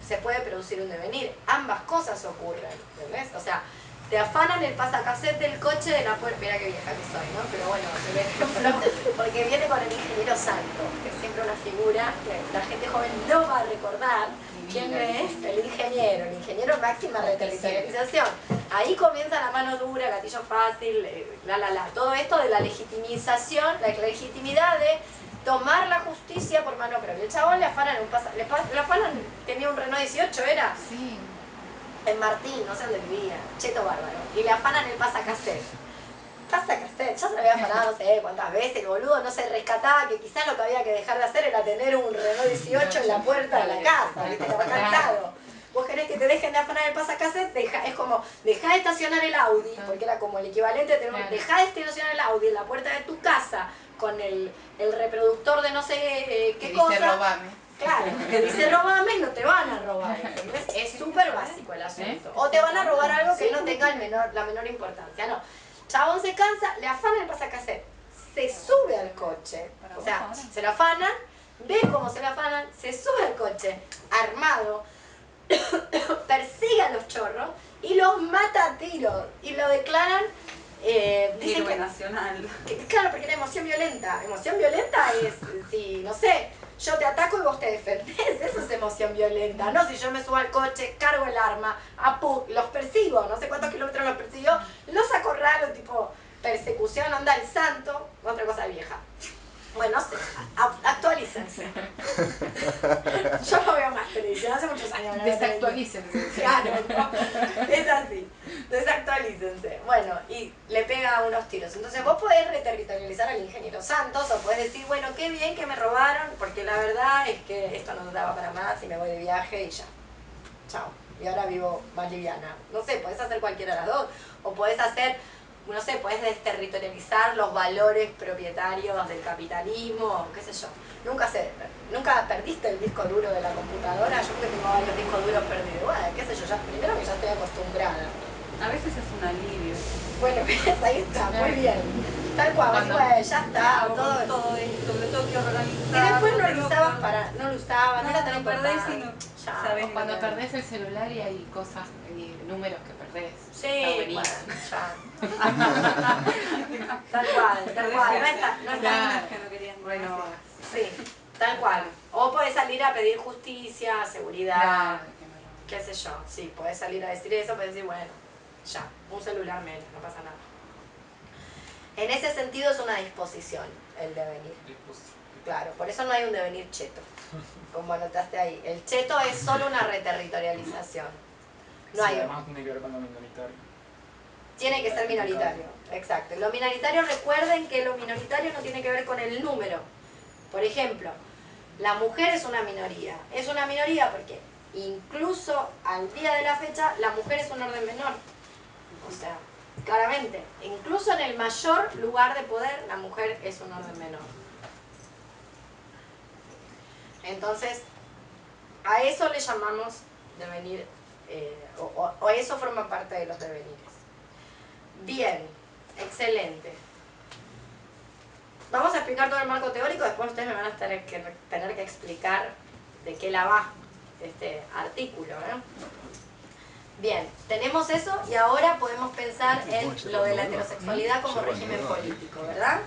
se puede producir un devenir. Ambas cosas ocurren. ¿Entendés? O sea, te afanan el pasacassette del coche de la puerta. Mira qué vieja que soy, ¿no? Pero bueno, por ejemplo, porque viene con el ingeniero Santo, que es siempre una figura que la gente joven no va a recordar quién es el ingeniero máxima reterritorialización. Ahí comienza la mano dura, gatillo fácil, todo esto de la legitimización, la legitimidad de tomar la justicia por mano propia. El chabón le afanan tenía un Renault 18, ¿era? Sí. En Martín, no sé dónde vivía, cheto bárbaro, y le afanan el pasacassette. Pasacassette, ya se lo había afanado no sé cuántas veces, el boludo no se rescataba, que quizás lo que había que dejar de hacer era tener un Renault 18 en la puerta de la casa, ¿viste? Estaba cantado. Vos querés que te dejen de afanar el pasacassette, es como, dejá de estacionar el Audi, porque era como el equivalente de tener, dejá de estacionar el Audi en la puerta de tu casa con el reproductor de no sé qué cosa. Dice robame. Claro, que dice robame y no te van a robar, ¿entendés? Es súper básico el asunto. O te van a robar algo que no tenga la menor importancia, no. Chabón se cansa, le afanan el pasacassette, se sube al coche, o sea, se lo afanan, ve cómo se lo afanan, se sube al coche, armado, persigue a los chorros y los mata a tiros y lo declaran... dicen Héroe nacional. Claro, porque era emoción violenta. Emoción violenta es, si, no sé, yo te ataco y vos te defendés. Eso es emoción violenta. No si yo me subo al coche, cargo el arma, los persigo, no sé cuántos kilómetros los persiguió, los acorralo, tipo, persecución, onda el santo, otra cosa vieja. Bueno, no sé, actualícense. Yo no veo más televisión, hace muchos años. No veo televisión. Desactualícense. Claro, no, es así, desactualícense. Bueno, y le pega unos tiros. Entonces vos podés reterritorializar al ingeniero Santos o podés decir, bueno, qué bien que me robaron, porque la verdad es que esto no daba para más y me voy de viaje y ya. Chao. Y ahora vivo más liviana. No sé, podés hacer cualquiera de las dos. O podés hacer, no sé, podés desterritorializar los valores propietarios del capitalismo, qué sé yo. Nunca perdiste el disco duro de la computadora. Yo porque tengo varios discos duros perdidos. Bueno, qué sé yo, primero que ya estoy acostumbrada. A veces es un alivio. Bueno, ahí está, muy bien. Tal cual, Cuando- bueno, ya está, todo. todo esto, me tengo que organizar. Y después no lo usabas no lo era tan lo perdés importante. y no Ya. sabés O cuando lo que- perdés el celular y hay cosas, números que perdés. Sí, Está bueno, buenísimo. ya. Tal cual. No está, Claro. que no querías Bueno, sí, tal cual. O podés salir a pedir justicia, seguridad, claro, que me lo- qué sé yo. Sí, podés salir a decir eso, podés decir, bueno, ya, un celular menos, no pasa nada. En ese sentido es una disposición el devenir. Claro, por eso no hay un devenir cheto, como anotaste ahí. El cheto es solo una reterritorialización. No Sí, hay además tiene que ver con lo minoritario. Tiene que ser minoritario, exacto. Lo minoritario, recuerden que lo minoritario no tiene que ver con el número. Por ejemplo, la mujer es una minoría. Es una minoría porque incluso al día de la fecha la mujer es un orden menor. O sea, claramente, incluso en el mayor lugar de poder la mujer es un orden menor. Entonces, a eso le llamamos devenir, o eso forma parte de los devenires. Bien, excelente. Vamos a explicar todo el marco teórico, después ustedes me van a tener que explicar de qué la va este artículo, ¿eh? Bien, tenemos eso y ahora podemos pensar en lo de la heterosexualidad como régimen político, ¿verdad?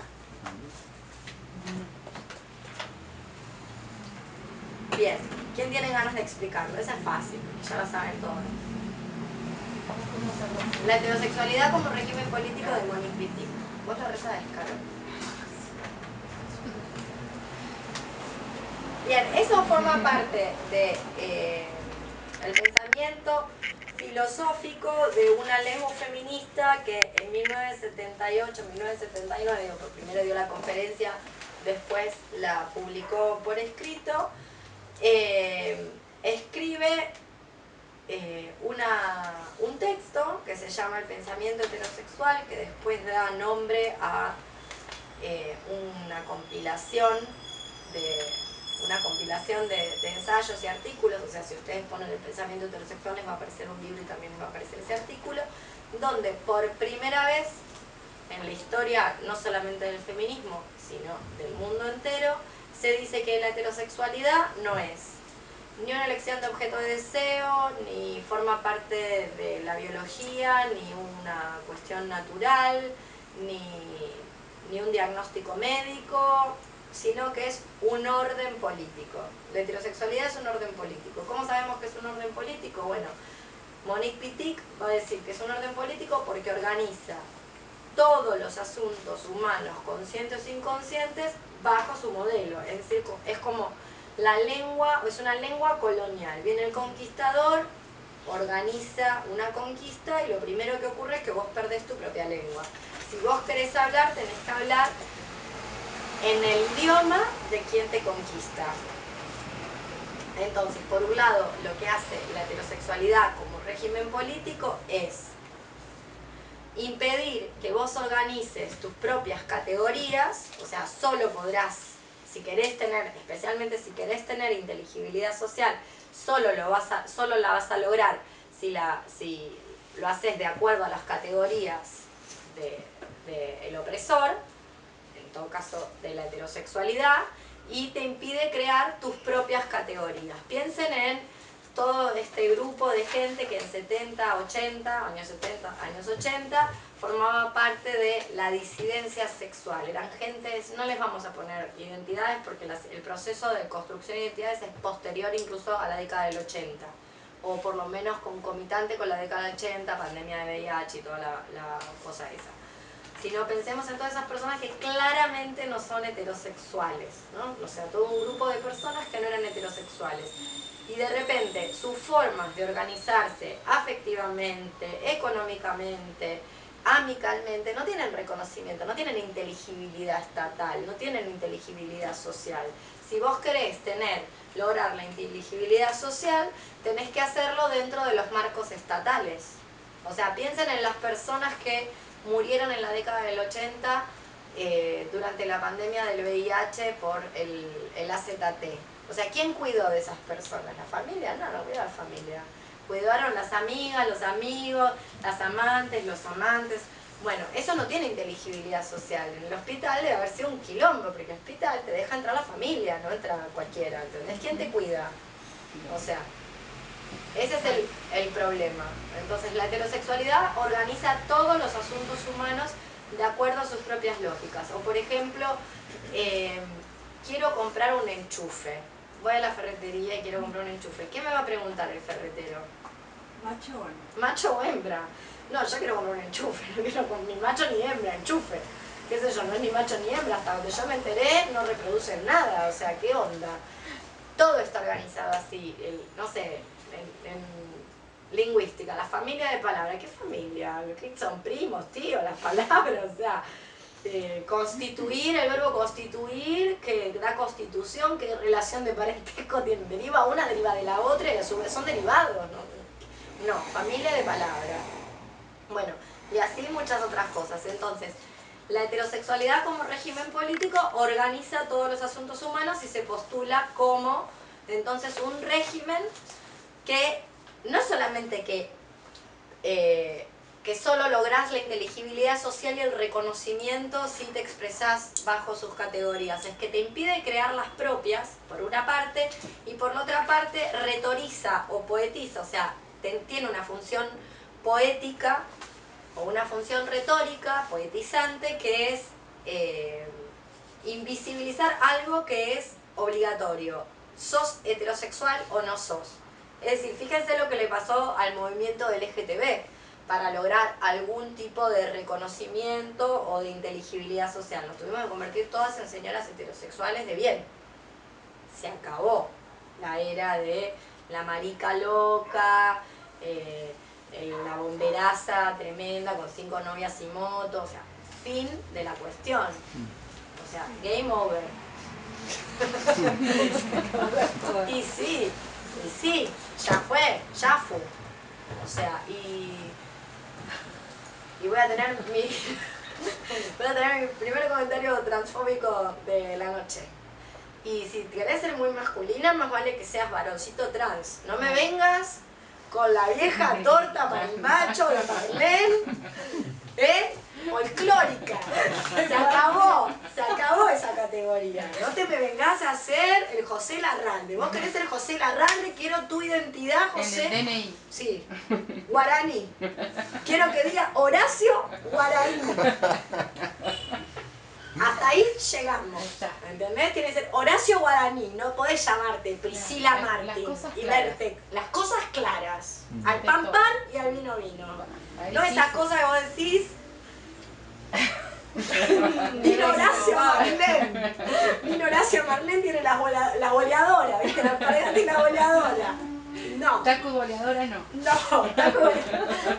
Bien, ¿quién tiene ganas de explicarlo? Esa es fácil, ya lo saben todos. La heterosexualidad como régimen político de Monique Wittig. ¿Vos lo sabés, Caro? Bien, eso forma parte de el pensamiento filosófico de una lengua feminista que en 1978, 1979, digo, primero dio la conferencia, después la publicó por escrito, escribe un texto que se llama El pensamiento heterosexual, que después da nombre a una compilación de ensayos y artículos. O sea, si ustedes ponen el pensamiento heterosexual les va a aparecer un libro y también les va a aparecer ese artículo, donde por primera vez en la historia, no solamente del feminismo, sino del mundo entero, se dice que la heterosexualidad no es ni una elección de objeto de deseo, ni forma parte de la biología, ni una cuestión natural, ni un diagnóstico médico, sino que es un orden político. La heterosexualidad es un orden político. ¿Cómo sabemos que es un orden político? Bueno, Monique Wittig va a decir que es un orden político porque organiza todos los asuntos humanos, conscientes o inconscientes, bajo su modelo. Es decir, es como la lengua, es una lengua colonial. Viene el conquistador, organiza una conquista y lo primero que ocurre es que vos perdés tu propia lengua. Si vos querés hablar, tenés que hablar en el idioma de quien te conquista. Entonces, por un lado, lo que hace la heterosexualidad como régimen político es impedir que vos organices tus propias categorías, o sea, solo podrás, si querés tener, especialmente si querés tener inteligibilidad social, solo la vas a lograr si lo haces de acuerdo a las categorías del opresor, en todo caso de la heterosexualidad, y te impide crear tus propias categorías. Piensen en todo este grupo de gente que en años 80, formaba parte de la disidencia sexual. Eran gentes, no les vamos a poner identidades porque el proceso de construcción de identidades es posterior incluso a la década del 80, o por lo menos concomitante con la década del 80, pandemia de VIH y toda la cosa esa. sino pensemos en todas esas personas que claramente no son heterosexuales, ¿no? O sea, todo un grupo de personas que no eran heterosexuales. Y de repente sus formas de organizarse afectivamente, económicamente, amicalmente, no tienen reconocimiento, no tienen inteligibilidad estatal, no tienen inteligibilidad social. Si vos querés lograr la inteligibilidad social, tenés que hacerlo dentro de los marcos estatales. O sea, piensen en las personas que murieron en la década del 80 durante la pandemia del VIH por el AZT. O sea, ¿quién cuidó de esas personas? ¿La familia? No, no cuidó la familia. Cuidaron las amigas, los amigos, las amantes, los amantes. Bueno, eso no tiene inteligibilidad social. En el hospital debe haber sido un quilombo, porque el hospital te deja entrar la familia, no entra cualquiera, ¿entendés? ¿Quién te cuida? O sea, ese es el problema. Entonces la heterosexualidad organiza todos los asuntos humanos de acuerdo a sus propias lógicas. O por ejemplo, quiero comprar un enchufe. Voy a la ferretería y quiero comprar un enchufe. ¿Qué me va a preguntar el ferretero? ¿Macho o no? ¿Macho o hembra? No, yo quiero comprar un enchufe, no quiero ni macho ni hembra, enchufe. Qué sé yo, no es ni macho ni hembra, hasta donde yo me enteré no reproducen nada, o sea, ¿qué onda? Todo está organizado así, no sé, en lingüística, la familia de palabras, ¿qué familia? ¿Qué son primos, tíos, las palabras? O sea, constituir, el verbo constituir, que da constitución, qué relación de parentesco tiene, deriva una, deriva de la otra y a su vez son derivados, ¿no? No, familia de palabras. Bueno, y así muchas otras cosas. Entonces, la heterosexualidad como régimen político organiza todos los asuntos humanos y se postula como, entonces, un régimen que no solamente que solo lográs la inteligibilidad social y el reconocimiento si te expresás bajo sus categorías, es que te impide crear las propias, por una parte, y por la otra parte retoriza o poetiza, o sea, tiene una función poética o una función retórica, poetizante, que es invisibilizar algo que es obligatorio. ¿Sos heterosexual o no sos? Es decir, fíjense lo que le pasó al movimiento del LGTB para lograr algún tipo de reconocimiento o de inteligibilidad social. Nos tuvimos que convertir todas en señoras heterosexuales de bien. Se acabó la era de la marica loca, la bomberaza tremenda con 5 novias y moto, o sea, fin de la cuestión. O sea, game over. Y sí, ya fue. O sea, y voy a tener mi primer comentario transfóbico de la noche. Y si querés ser muy masculina, más vale que seas varoncito trans. No me vengas con la vieja torta para el macho de Marlene, folclórica. Se acabó esa categoría. No te me vengas a hacer el José Larralde. Vos querés ser José Larralde, quiero tu identidad, José. En el DNI. Sí, guaraní. Quiero que diga Horacio Guaraní. Hasta ahí llegamos, ¿entendés? Tiene que ser Horacio Guaraní, no podés llamarte Priscila Martín y verte las cosas claras, al pan pan y al vino vino. No esas cosas que vos decís, vino Horacio Marlén, tiene la boleadora, ¿viste? La pared y la boleadora. No. Taco goleadora no. No,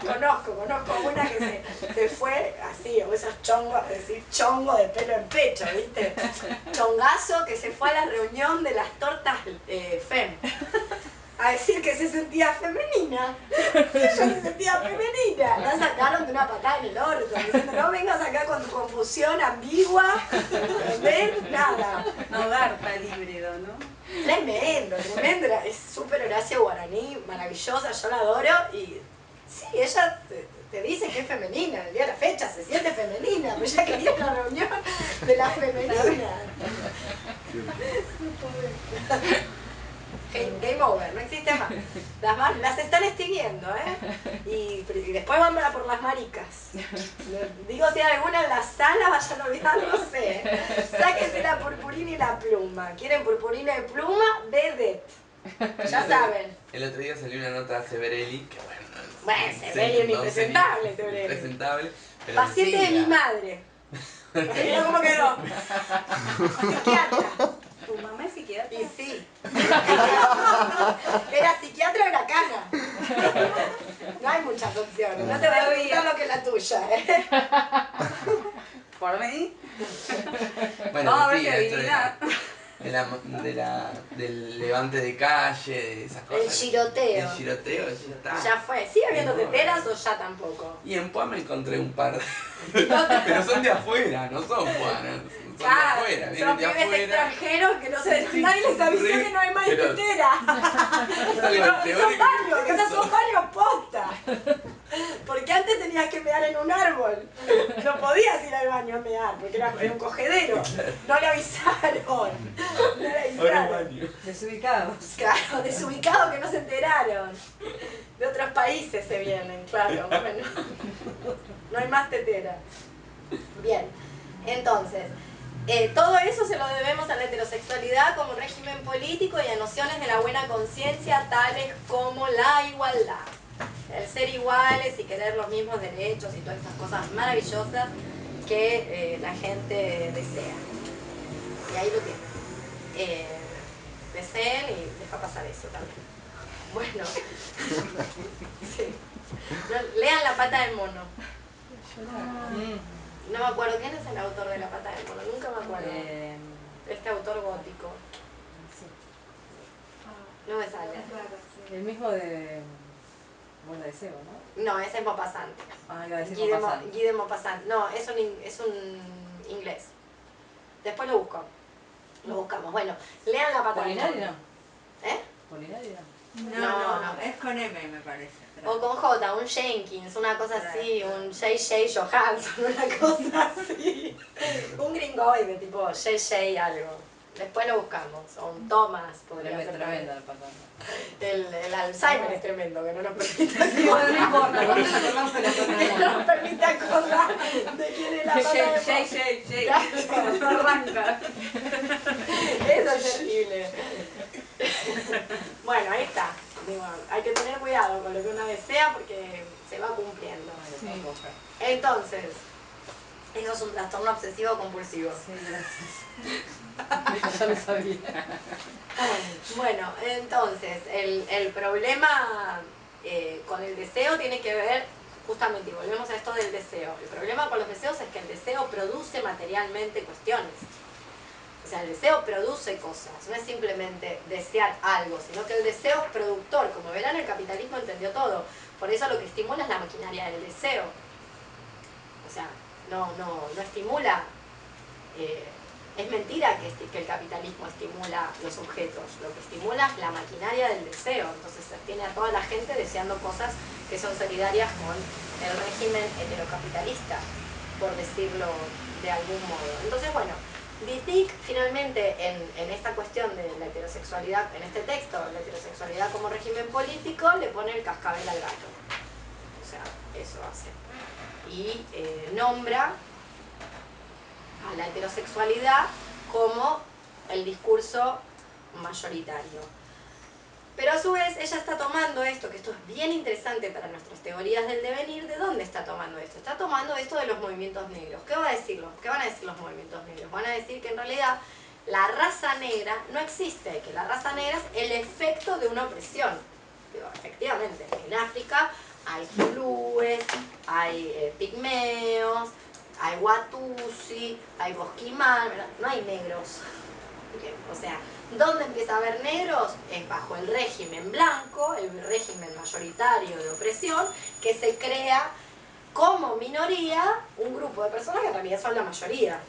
conozco una que se fue así, o esos chongos, decir chongo de pelo en pecho, ¿viste? Chongazo que se fue a la reunión de las tortas FEM. A decir que se sentía femenina. Ella se sentía femenina. La sacaron de una patada en el orto, diciendo, no vengas acá con tu confusión ambigua, ¿ves? Nada. No garpa el híbrido, ¿no? Tremendo. Es súper Horacio Guaraní, maravillosa, yo la adoro y sí, ella te dice que es femenina, el día de la fecha se siente femenina, pero ella quería una reunión de las femeninas. Game over, no existe más. Las están extinguiendo, y después van por las maricas. Digo, si hay alguna en la sala, vayan a olvidar, no sé. Sáquense la purpurina y la pluma. ¿Quieren purpurina y pluma? Vedet. Ya saben. El otro día salió una nota a Severelli, que bueno, Severelli es impresentable, Severelli. Impresentable, Pero Paciente de siga. mi madre. Mira cómo quedó. Psiquiatra. ¿Tu mamá es psiquiatra? Y sí. Era psiquiatra o era cana. No hay muchas opciones. No te voy a preguntar lo que es la tuya, ¿eh? Por mí. Bueno, Vamos a ver sí, si esto adivina. del levante de calle, de esas cosas. El giroteo. El giroteo, ya está. Ya fue. ¿Sigue habiendo No, teteras o ya tampoco? Y en Pua me encontré un par de... Pero son de afuera, no son puanos. Son de Claro, afuera, vienen son de pibes afuera. extranjeros que no se... Nadie les avisó Sí, que no hay más pero- tetera. Es algo Son teórico. varios, que no son varios posta. Porque antes tenías que mear en un árbol. No podías ir al baño a mear, porque era un cogedero. No le avisaron. No le Ahora avisaron. baño. Desubicados. Claro, desubicados que no se enteraron. De otros países se vienen, claro. Bueno, no hay más tetera. Bien, entonces, todo eso se lo debemos a la heterosexualidad como régimen político y a nociones de la buena conciencia tales como la igualdad. El ser iguales y querer los mismos derechos y todas esas cosas maravillosas que la gente desea. Y ahí lo tienen. Deseen y deja pasar eso también. Bueno, sí. No, lean La pata del mono. No me acuerdo quién es el autor de La pata del mono, nunca me acuerdo. Este autor gótico. No me sale. El mismo de Buen Deseo, ¿no? No, ese es Maupassant. Ah, iba a decir Guy de Maupassant. Guy de Maupassant. No, es un inglés. Después lo busco. Lo buscamos. Bueno, lean La pata del ¿Polinario mono. no? ¿Eh? ¿Polinario no? No. Es con M, me parece. O con J, un Jenkins, una cosa así, un J.J. Johansson, una cosa así. Un gringoide, tipo J.J. algo. Después lo buscamos. O un Thomas, podría ser. Tremenda el patón. El Alzheimer es tremendo, que no nos permite Bueno, no importa, cuando nos acordamos de la que pata del no mono. nos permite acordar de quién es la pata del mono. No arranca. Eso es terrible. Bueno, ahí está. Digo, hay que tener cuidado con lo que uno desea porque se va cumpliendo. Entonces, eso es un trastorno obsesivo compulsivo. Sí, gracias. Ya lo sabía. Bueno, entonces, el problema con el deseo tiene que ver, justamente, y volvemos a esto del deseo. El problema con los deseos es que el deseo produce materialmente cuestiones. O sea, el deseo produce cosas, no es simplemente desear algo, sino que el deseo es productor. Como verán, el capitalismo entendió todo. Por eso lo que estimula es la maquinaria del deseo. O sea, no estimula... es mentira que el capitalismo estimula los objetos. Lo que estimula es la maquinaria del deseo. Entonces se tiene a toda la gente deseando cosas que son solidarias con el régimen heterocapitalista, por decirlo de algún modo. Entonces, bueno, Wittig finalmente en esta cuestión de la heterosexualidad, en este texto, la heterosexualidad como régimen político, le pone el cascabel al gato. O sea, eso hace. Y nombra a la heterosexualidad como el discurso mayoritario. Pero a su vez ella está tomando esto, que esto es bien interesante para nuestras teorías del devenir. ¿De dónde está tomando esto? Está tomando esto de los movimientos negros. ¿Qué van a decir los movimientos negros? Van a decir que en realidad la raza negra no existe, que la raza negra es el efecto de una opresión. Digo, efectivamente, en África hay zulúes, hay pigmeos, hay watusi, hay bosquimán, ¿verdad? No hay negros. O sea, ¿dónde empieza a haber negros? Es bajo el régimen blanco, el régimen mayoritario de opresión, que se crea como minoría un grupo de personas que en realidad son la mayoría,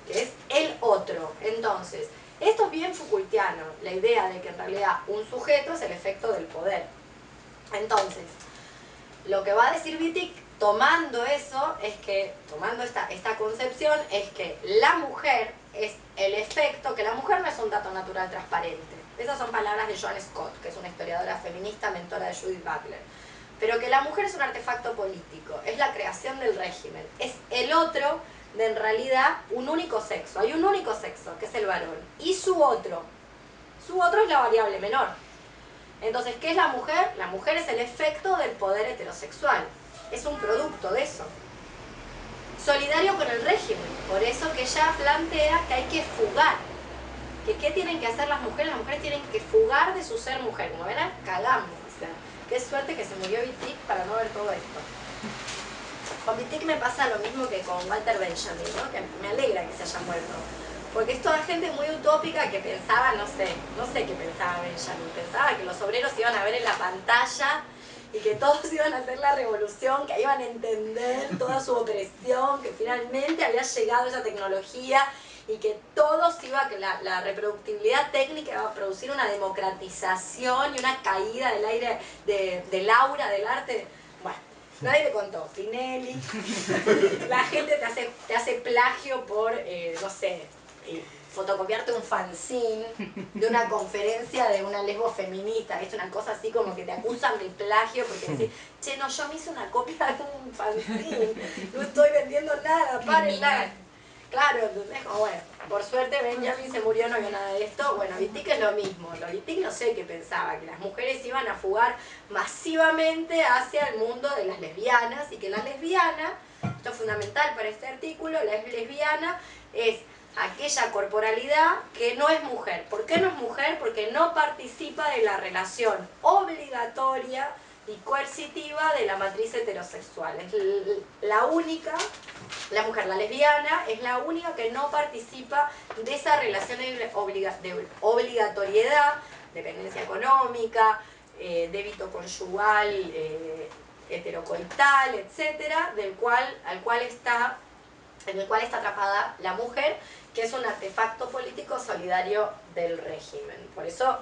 que es el otro. Entonces, esto es bien Foucaultiano, la idea de que en realidad un sujeto es el efecto del poder. Entonces, lo que va a decir Wittig, tomando eso, es que, tomando esta concepción, es que la mujer es el efecto, que la mujer no es un dato natural transparente. Esas son palabras de Joan Scott, que es una historiadora feminista, mentora de Judith Butler. Pero que la mujer es un artefacto político, es la creación del régimen, es el otro de en realidad un único sexo. Hay un único sexo, que es el varón, y su otro es la variable menor. Entonces, ¿qué es la mujer? La mujer es el efecto del poder heterosexual. Es un producto de eso. solidario con el régimen. Por eso que ella plantea que hay que fugar. Que ¿qué tienen que hacer las mujeres? Las mujeres tienen que fugar de su ser mujer. Como ven, cagamos. O sea, qué suerte que se murió Wittig para no ver todo esto. Con Wittig me pasa lo mismo que con Walter Benjamin, ¿no? Que me alegra que se haya muerto. Porque es toda gente muy utópica que pensaba, no sé qué pensaba Benjamin. Pensaba que los obreros iban a ver en la pantalla y que todos iban a hacer la revolución, que iban a entender toda su opresión, que finalmente había llegado esa tecnología y que todos que la reproductibilidad técnica iba a producir una democratización y una caída del aire, del aura, del arte. Bueno, nadie le contó. Spinelli, la gente te hace plagio por, no sé, fotocopiarte un fanzine de una conferencia de una lesbo feminista, es una cosa así como que te acusan de plagio porque decís, che, no, yo me hice una copia de un fanzine, no estoy vendiendo nada, párenla. Claro, ¿entendés? Como bueno, por suerte Benjamin se murió, no vio nada de esto. Bueno, Wittig es lo mismo. Wittig no sé qué pensaba, que las mujeres iban a fugar masivamente hacia el mundo de las lesbianas y que la lesbiana, esto es fundamental para este artículo, la lesbiana es aquella corporalidad que no es mujer. ¿Por qué no es mujer? Porque no participa de la relación obligatoria y coercitiva de la matriz heterosexual. Es la única, la mujer, la lesbiana, es la única que no participa de esa relación de obligatoriedad, dependencia económica, débito conyugal, heterocoital, etcétera, en el cual está atrapada la mujer, que es un artefacto político solidario del régimen. Por eso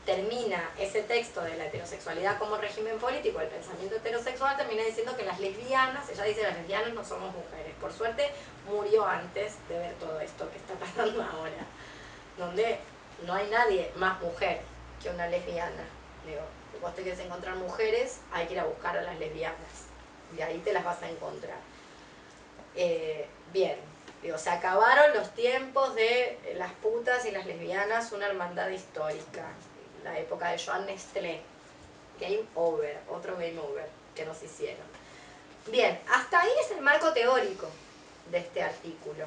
termina ese texto de la heterosexualidad como régimen político, el pensamiento heterosexual, termina diciendo que las lesbianas, ella dice las lesbianas no somos mujeres. Por suerte murió antes de ver todo esto que está pasando ahora, donde no hay nadie más mujer que una lesbiana. Digo, si vos te querés encontrar mujeres, hay que ir a buscar a las lesbianas, y ahí te las vas a encontrar. Bien, digo, se acabaron los tiempos de las putas y las lesbianas, una hermandad histórica. La época de Joan Nestlé. Game over, otro game over que nos hicieron. Bien, hasta ahí es el marco teórico de este artículo.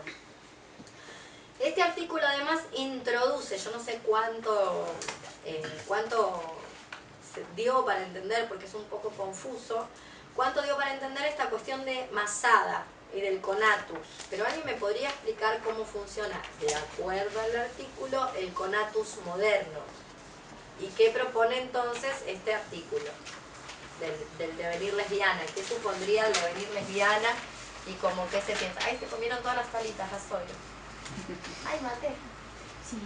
Este artículo además introduce, yo no sé cuánto se dio para entender, porque es un poco confuso, cuánto dio para entender esta cuestión de Masada y del conatus. Pero alguien me podría explicar cómo funciona, de acuerdo al artículo, el conatus moderno. ¿Y qué propone entonces este artículo del devenir lesbiana? ¿Qué supondría el devenir lesbiana? Y como que se piensa, ay, se comieron todas las palitas a Zoe. Ay, maté. Sí,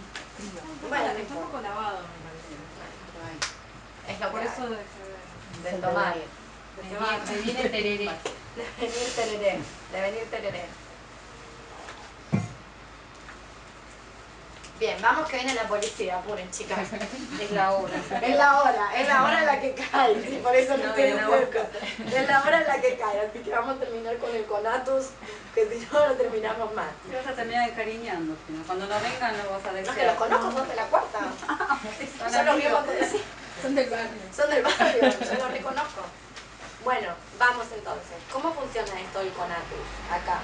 bueno, está un poco lavado, me parece. Es lo Por que eso hay. dejé De tomar. Me viene tereré. De venir tereré. Bien, vamos que viene la policía, apuren, chicas. Es la hora. Es la hora en la que cae, sí, por eso no estoy cerca. Es la hora en la que cae, así que vamos a terminar con el conatus, que si no, no terminamos más. Te vas a terminar encariñando, sino cuando no vengan no vas a No, decir. que los conozco, son de la cuarta. Son Yo los vi amigos. cuando sí, Son del barrio. son del barrio, yo los reconozco. Bueno, vamos entonces. ¿Cómo funciona esto del conatus acá?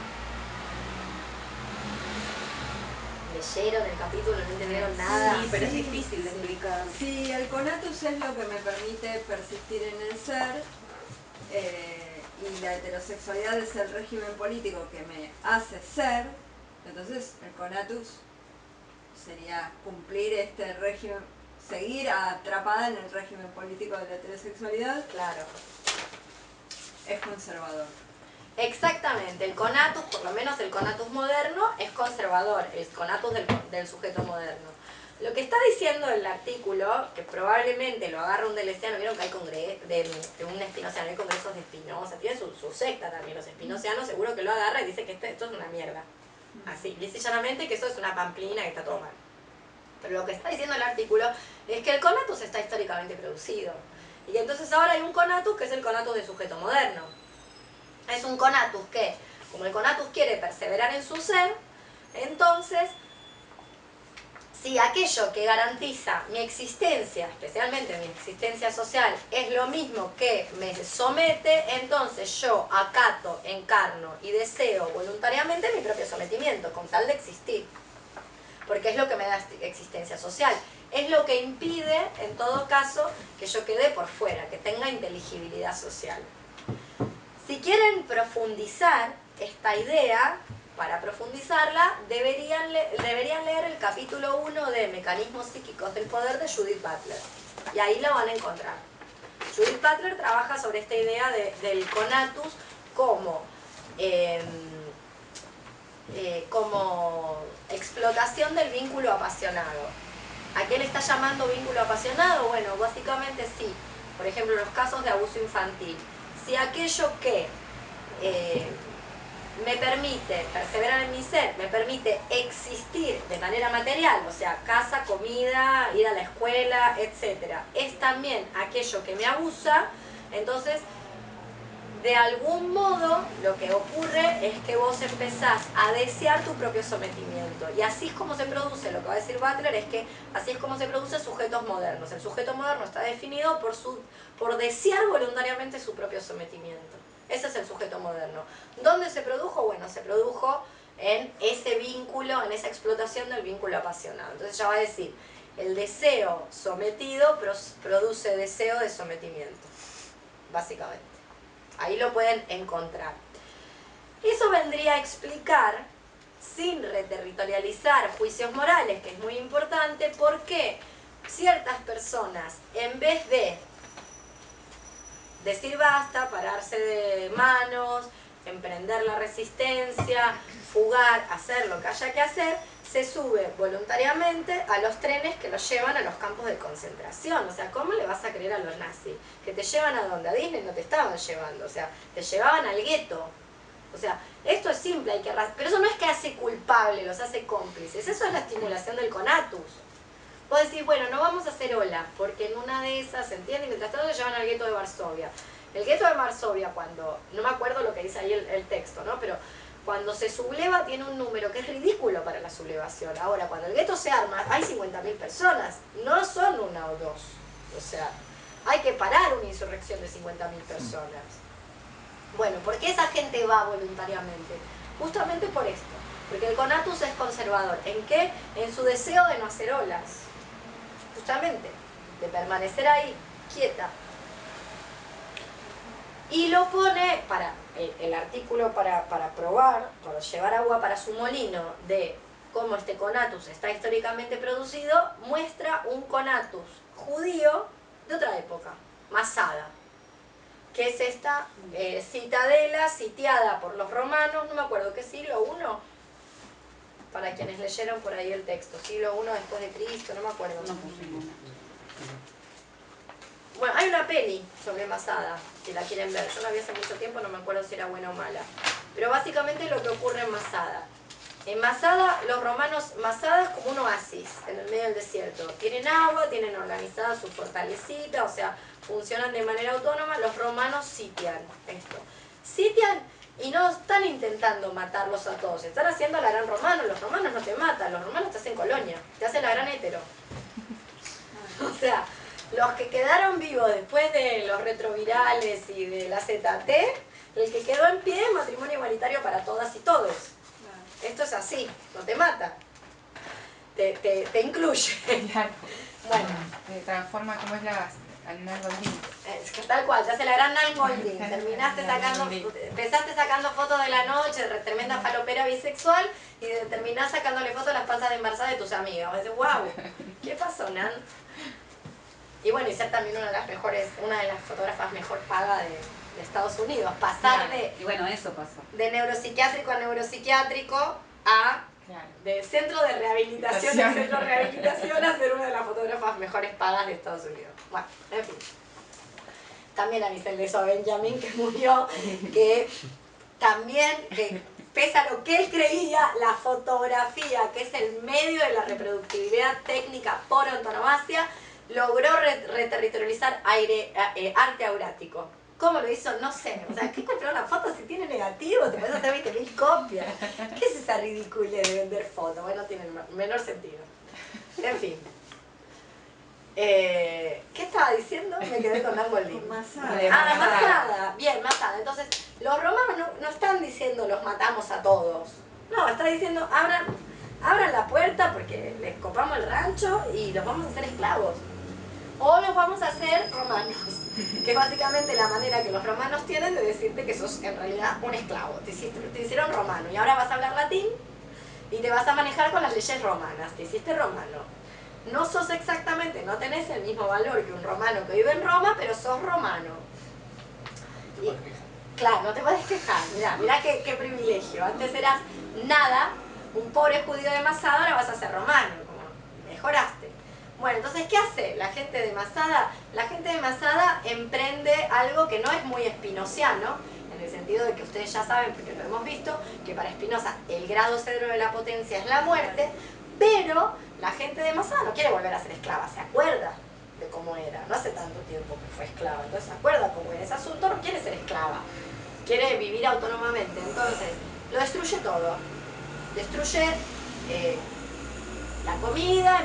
Leyeron el capítulo, no entendieron nada. Sí, pero es difícil de explicar. Sí, el conatus es lo que me permite persistir en el ser, y la heterosexualidad es el régimen político que me hace ser. Entonces el conatus sería cumplir este régimen, seguir atrapada en el régimen político de la heterosexualidad. Claro. Es conservador. Exactamente, el conatus, por lo menos el conatus moderno, es conservador, el conatus del sujeto moderno. Lo que está diciendo el artículo, que probablemente lo agarra un deleuziano, vieron que hay de un espinosiano, hay congresos de Spinoza, tiene su secta también, los espinosianos seguro que lo agarra y dice que esto es una mierda. Así, lisa y llanamente que eso es una pamplina, que está todo mal. Pero lo que está diciendo el artículo es que el conatus está históricamente producido. Y que entonces ahora hay un conatus que es el conatus del sujeto moderno. Es un conatus que, como el conatus quiere perseverar en su ser, entonces Si aquello que garantiza mi existencia, especialmente mi existencia social, es lo mismo que me somete, entonces yo acato, encarno y deseo voluntariamente mi propio sometimiento, con tal de existir. Porque es lo que me da existencia social. Es lo que impide, en todo caso, que yo quede por fuera, que tenga inteligibilidad social. Si quieren profundizar esta idea, para profundizarla, deberían leer el capítulo 1 de Mecanismos psíquicos del poder de Judith Butler. Y ahí la van a encontrar. Judith Butler trabaja sobre esta idea del conatus como explotación del vínculo apasionado. ¿A qué le está llamando vínculo apasionado? Bueno, básicamente sí. Por ejemplo, los casos de abuso infantil. Si aquello que me permite perseverar en mi ser, me permite existir de manera material, o sea, casa, comida, ir a la escuela, etc., es también aquello que me abusa, entonces, de algún modo, lo que ocurre es que vos empezás a desear tu propio sometimiento. Y así es como se produce, lo que va a decir Butler es que así es como se producen sujetos modernos. El sujeto moderno está definido por desear voluntariamente su propio sometimiento. Ese es el sujeto moderno. ¿Dónde se produjo? Bueno, se produjo en ese vínculo, en esa explotación del vínculo apasionado. Entonces ya va a decir, el deseo sometido produce deseo de sometimiento, básicamente. Ahí lo pueden encontrar. Eso vendría a explicar, sin reterritorializar juicios morales, que es muy importante, por qué ciertas personas, en vez de decir basta, pararse de manos, emprender la resistencia, fugar, hacer lo que haya que hacer, se sube voluntariamente a los trenes que los llevan a los campos de concentración. O sea, ¿cómo le vas a creer a los nazis? ¿Que te llevan a dónde? A Disney no te estaban llevando, o sea, te llevaban al gueto. O sea, esto es simple, pero eso no es que hace culpable, los hace cómplices, eso es la estimulación del conatus. Vos decís, bueno, no vamos a hacer ola, porque en una de esas, ¿se entiende? Mientras tanto se llevan al gueto de Varsovia. El gueto de Varsovia, cuando, no me acuerdo lo que dice ahí el texto, ¿no? Pero cuando se subleva tiene un número que es ridículo para la sublevación. Ahora, cuando el gueto se arma, hay 50.000 personas, no son una o dos. O sea, hay que parar una insurrección de 50.000 personas. Bueno, ¿por qué esa gente va voluntariamente? Justamente por esto. Porque el conatus es conservador. ¿En qué? En su deseo de no hacer olas. Justamente, de permanecer ahí, quieta. Y lo pone, para el artículo para probar, para llevar agua para su molino, de cómo este conatus está históricamente producido, muestra un conatus judío de otra época, Masada, que es esta citadela sitiada por los romanos, no me acuerdo qué siglo I, para quienes leyeron por ahí el texto, siglo I después de Cristo, no me acuerdo. No pusimos. Bueno, hay una peli sobre Masada, si la quieren ver. Yo la vi hace mucho tiempo, no me acuerdo si era buena o mala. Pero básicamente lo que ocurre en Masada. En Masada, los romanos, Masada es como un oasis en el medio del desierto. Tienen agua, tienen organizada su fortalecita, o sea, funcionan de manera autónoma. Los romanos sitian esto. Sitian y no están intentando matarlos a todos. Están haciendo la gran romano. Los romanos no te matan, los romanos te hacen colonia, te hacen la gran hetero. O sea, los que quedaron vivos después de los retrovirales y de la ZT, el que quedó en pie es matrimonio igualitario para todas y todos. Esto es así, no te mata, te incluye. Claro. Bueno, Se transforma como es la Nal Goldin. es que tal cual, te hace la gran Nal Goldin. Empezaste sacando fotos de la noche, tremenda falopera bisexual, y terminás sacándole fotos a las panzas de embarazada de tus amigas. Vos decís, wow, ¿qué pasó, Nan? Y bueno, y ser también una de las fotógrafas mejor pagas de Estados Unidos. Pasar Y bueno, eso pasó. de neuropsiquiátrico a neuropsiquiátrico a de centro de rehabilitación a centro de rehabilitación a ser una de las fotógrafas mejores pagas de Estados Unidos. Bueno, en fin. También avisé eso a Benjamin, que murió, que también, pese a lo que él creía, la fotografía, que es el medio de la reproductividad técnica por antonomasia, logró reterritorializar arte aurático. ¿Cómo lo hizo? No sé. O sea, ¿qué compró una foto si tiene negativo? Te puedes hacer 20.000 copias. ¿Qué es esa ridiculez de vender fotos? Bueno, no tiene el menor sentido. En fin. ¿Qué estaba diciendo? Me quedé con Angolín. Masada. Ah, Masada. Bien, Masada. Entonces, los romanos no están diciendo los matamos a todos. No, está diciendo abran la puerta porque les copamos el rancho y los vamos a hacer esclavos. O los vamos a hacer romanos, que es básicamente la manera que los romanos tienen de decirte que sos en realidad un esclavo. Te hicieron romano y ahora vas a hablar latín y te vas a manejar con las leyes romanas. Te hiciste romano. No sos exactamente, no tenés el mismo valor que un romano que vive en Roma, pero sos romano. Y, claro, no te puedes quejar. Mirá qué privilegio. Antes eras nada, un pobre judío de Masada, ahora vas a ser romano. Como mejoraste. Bueno, entonces, ¿qué hace la gente de Masada? La gente de Masada emprende algo que no es muy espinociano, en el sentido de que ustedes ya saben, porque lo hemos visto, que para Spinoza el grado cero de la potencia es la muerte, pero la gente de Masada no quiere volver a ser esclava, se acuerda de cómo era, no hace tanto tiempo que fue esclava, entonces se acuerda cómo era ese asunto, no quiere ser esclava, quiere vivir autónomamente, entonces lo destruye todo, destruye la comida,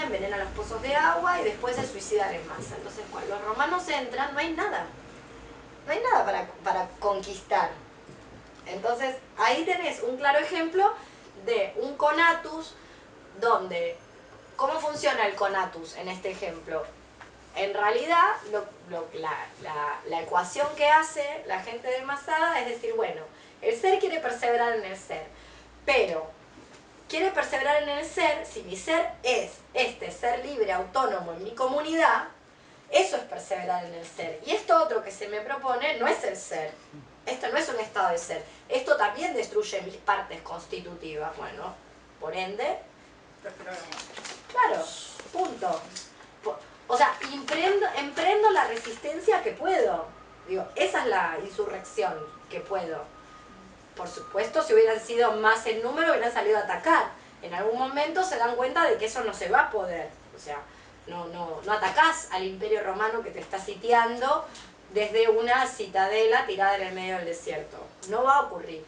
envenena los pozos de agua y después se suicidan en masa. Entonces cuando los romanos entran no hay nada para conquistar. Entonces ahí tenés un claro ejemplo de un conatus donde, ¿cómo funciona el conatus en este ejemplo? En realidad la ecuación que hace la gente de Masada es decir, bueno, el ser quiere perseverar en el ser, pero quiere perseverar en el ser, si mi ser es ser libre, autónomo en mi comunidad, eso es perseverar en el ser. Y esto otro que se me propone no es el ser. Esto no es un estado de ser. Esto también destruye mis partes constitutivas. Bueno, por ende, claro, punto. O sea, emprendo la resistencia que puedo. Digo, esa es la insurrección que puedo. Por supuesto, si hubieran sido más en número, hubieran salido a atacar. En algún momento se dan cuenta de que eso no se va a poder. O sea, no atacás al imperio romano que te está sitiando desde una citadela tirada en el medio del desierto. No va a ocurrir.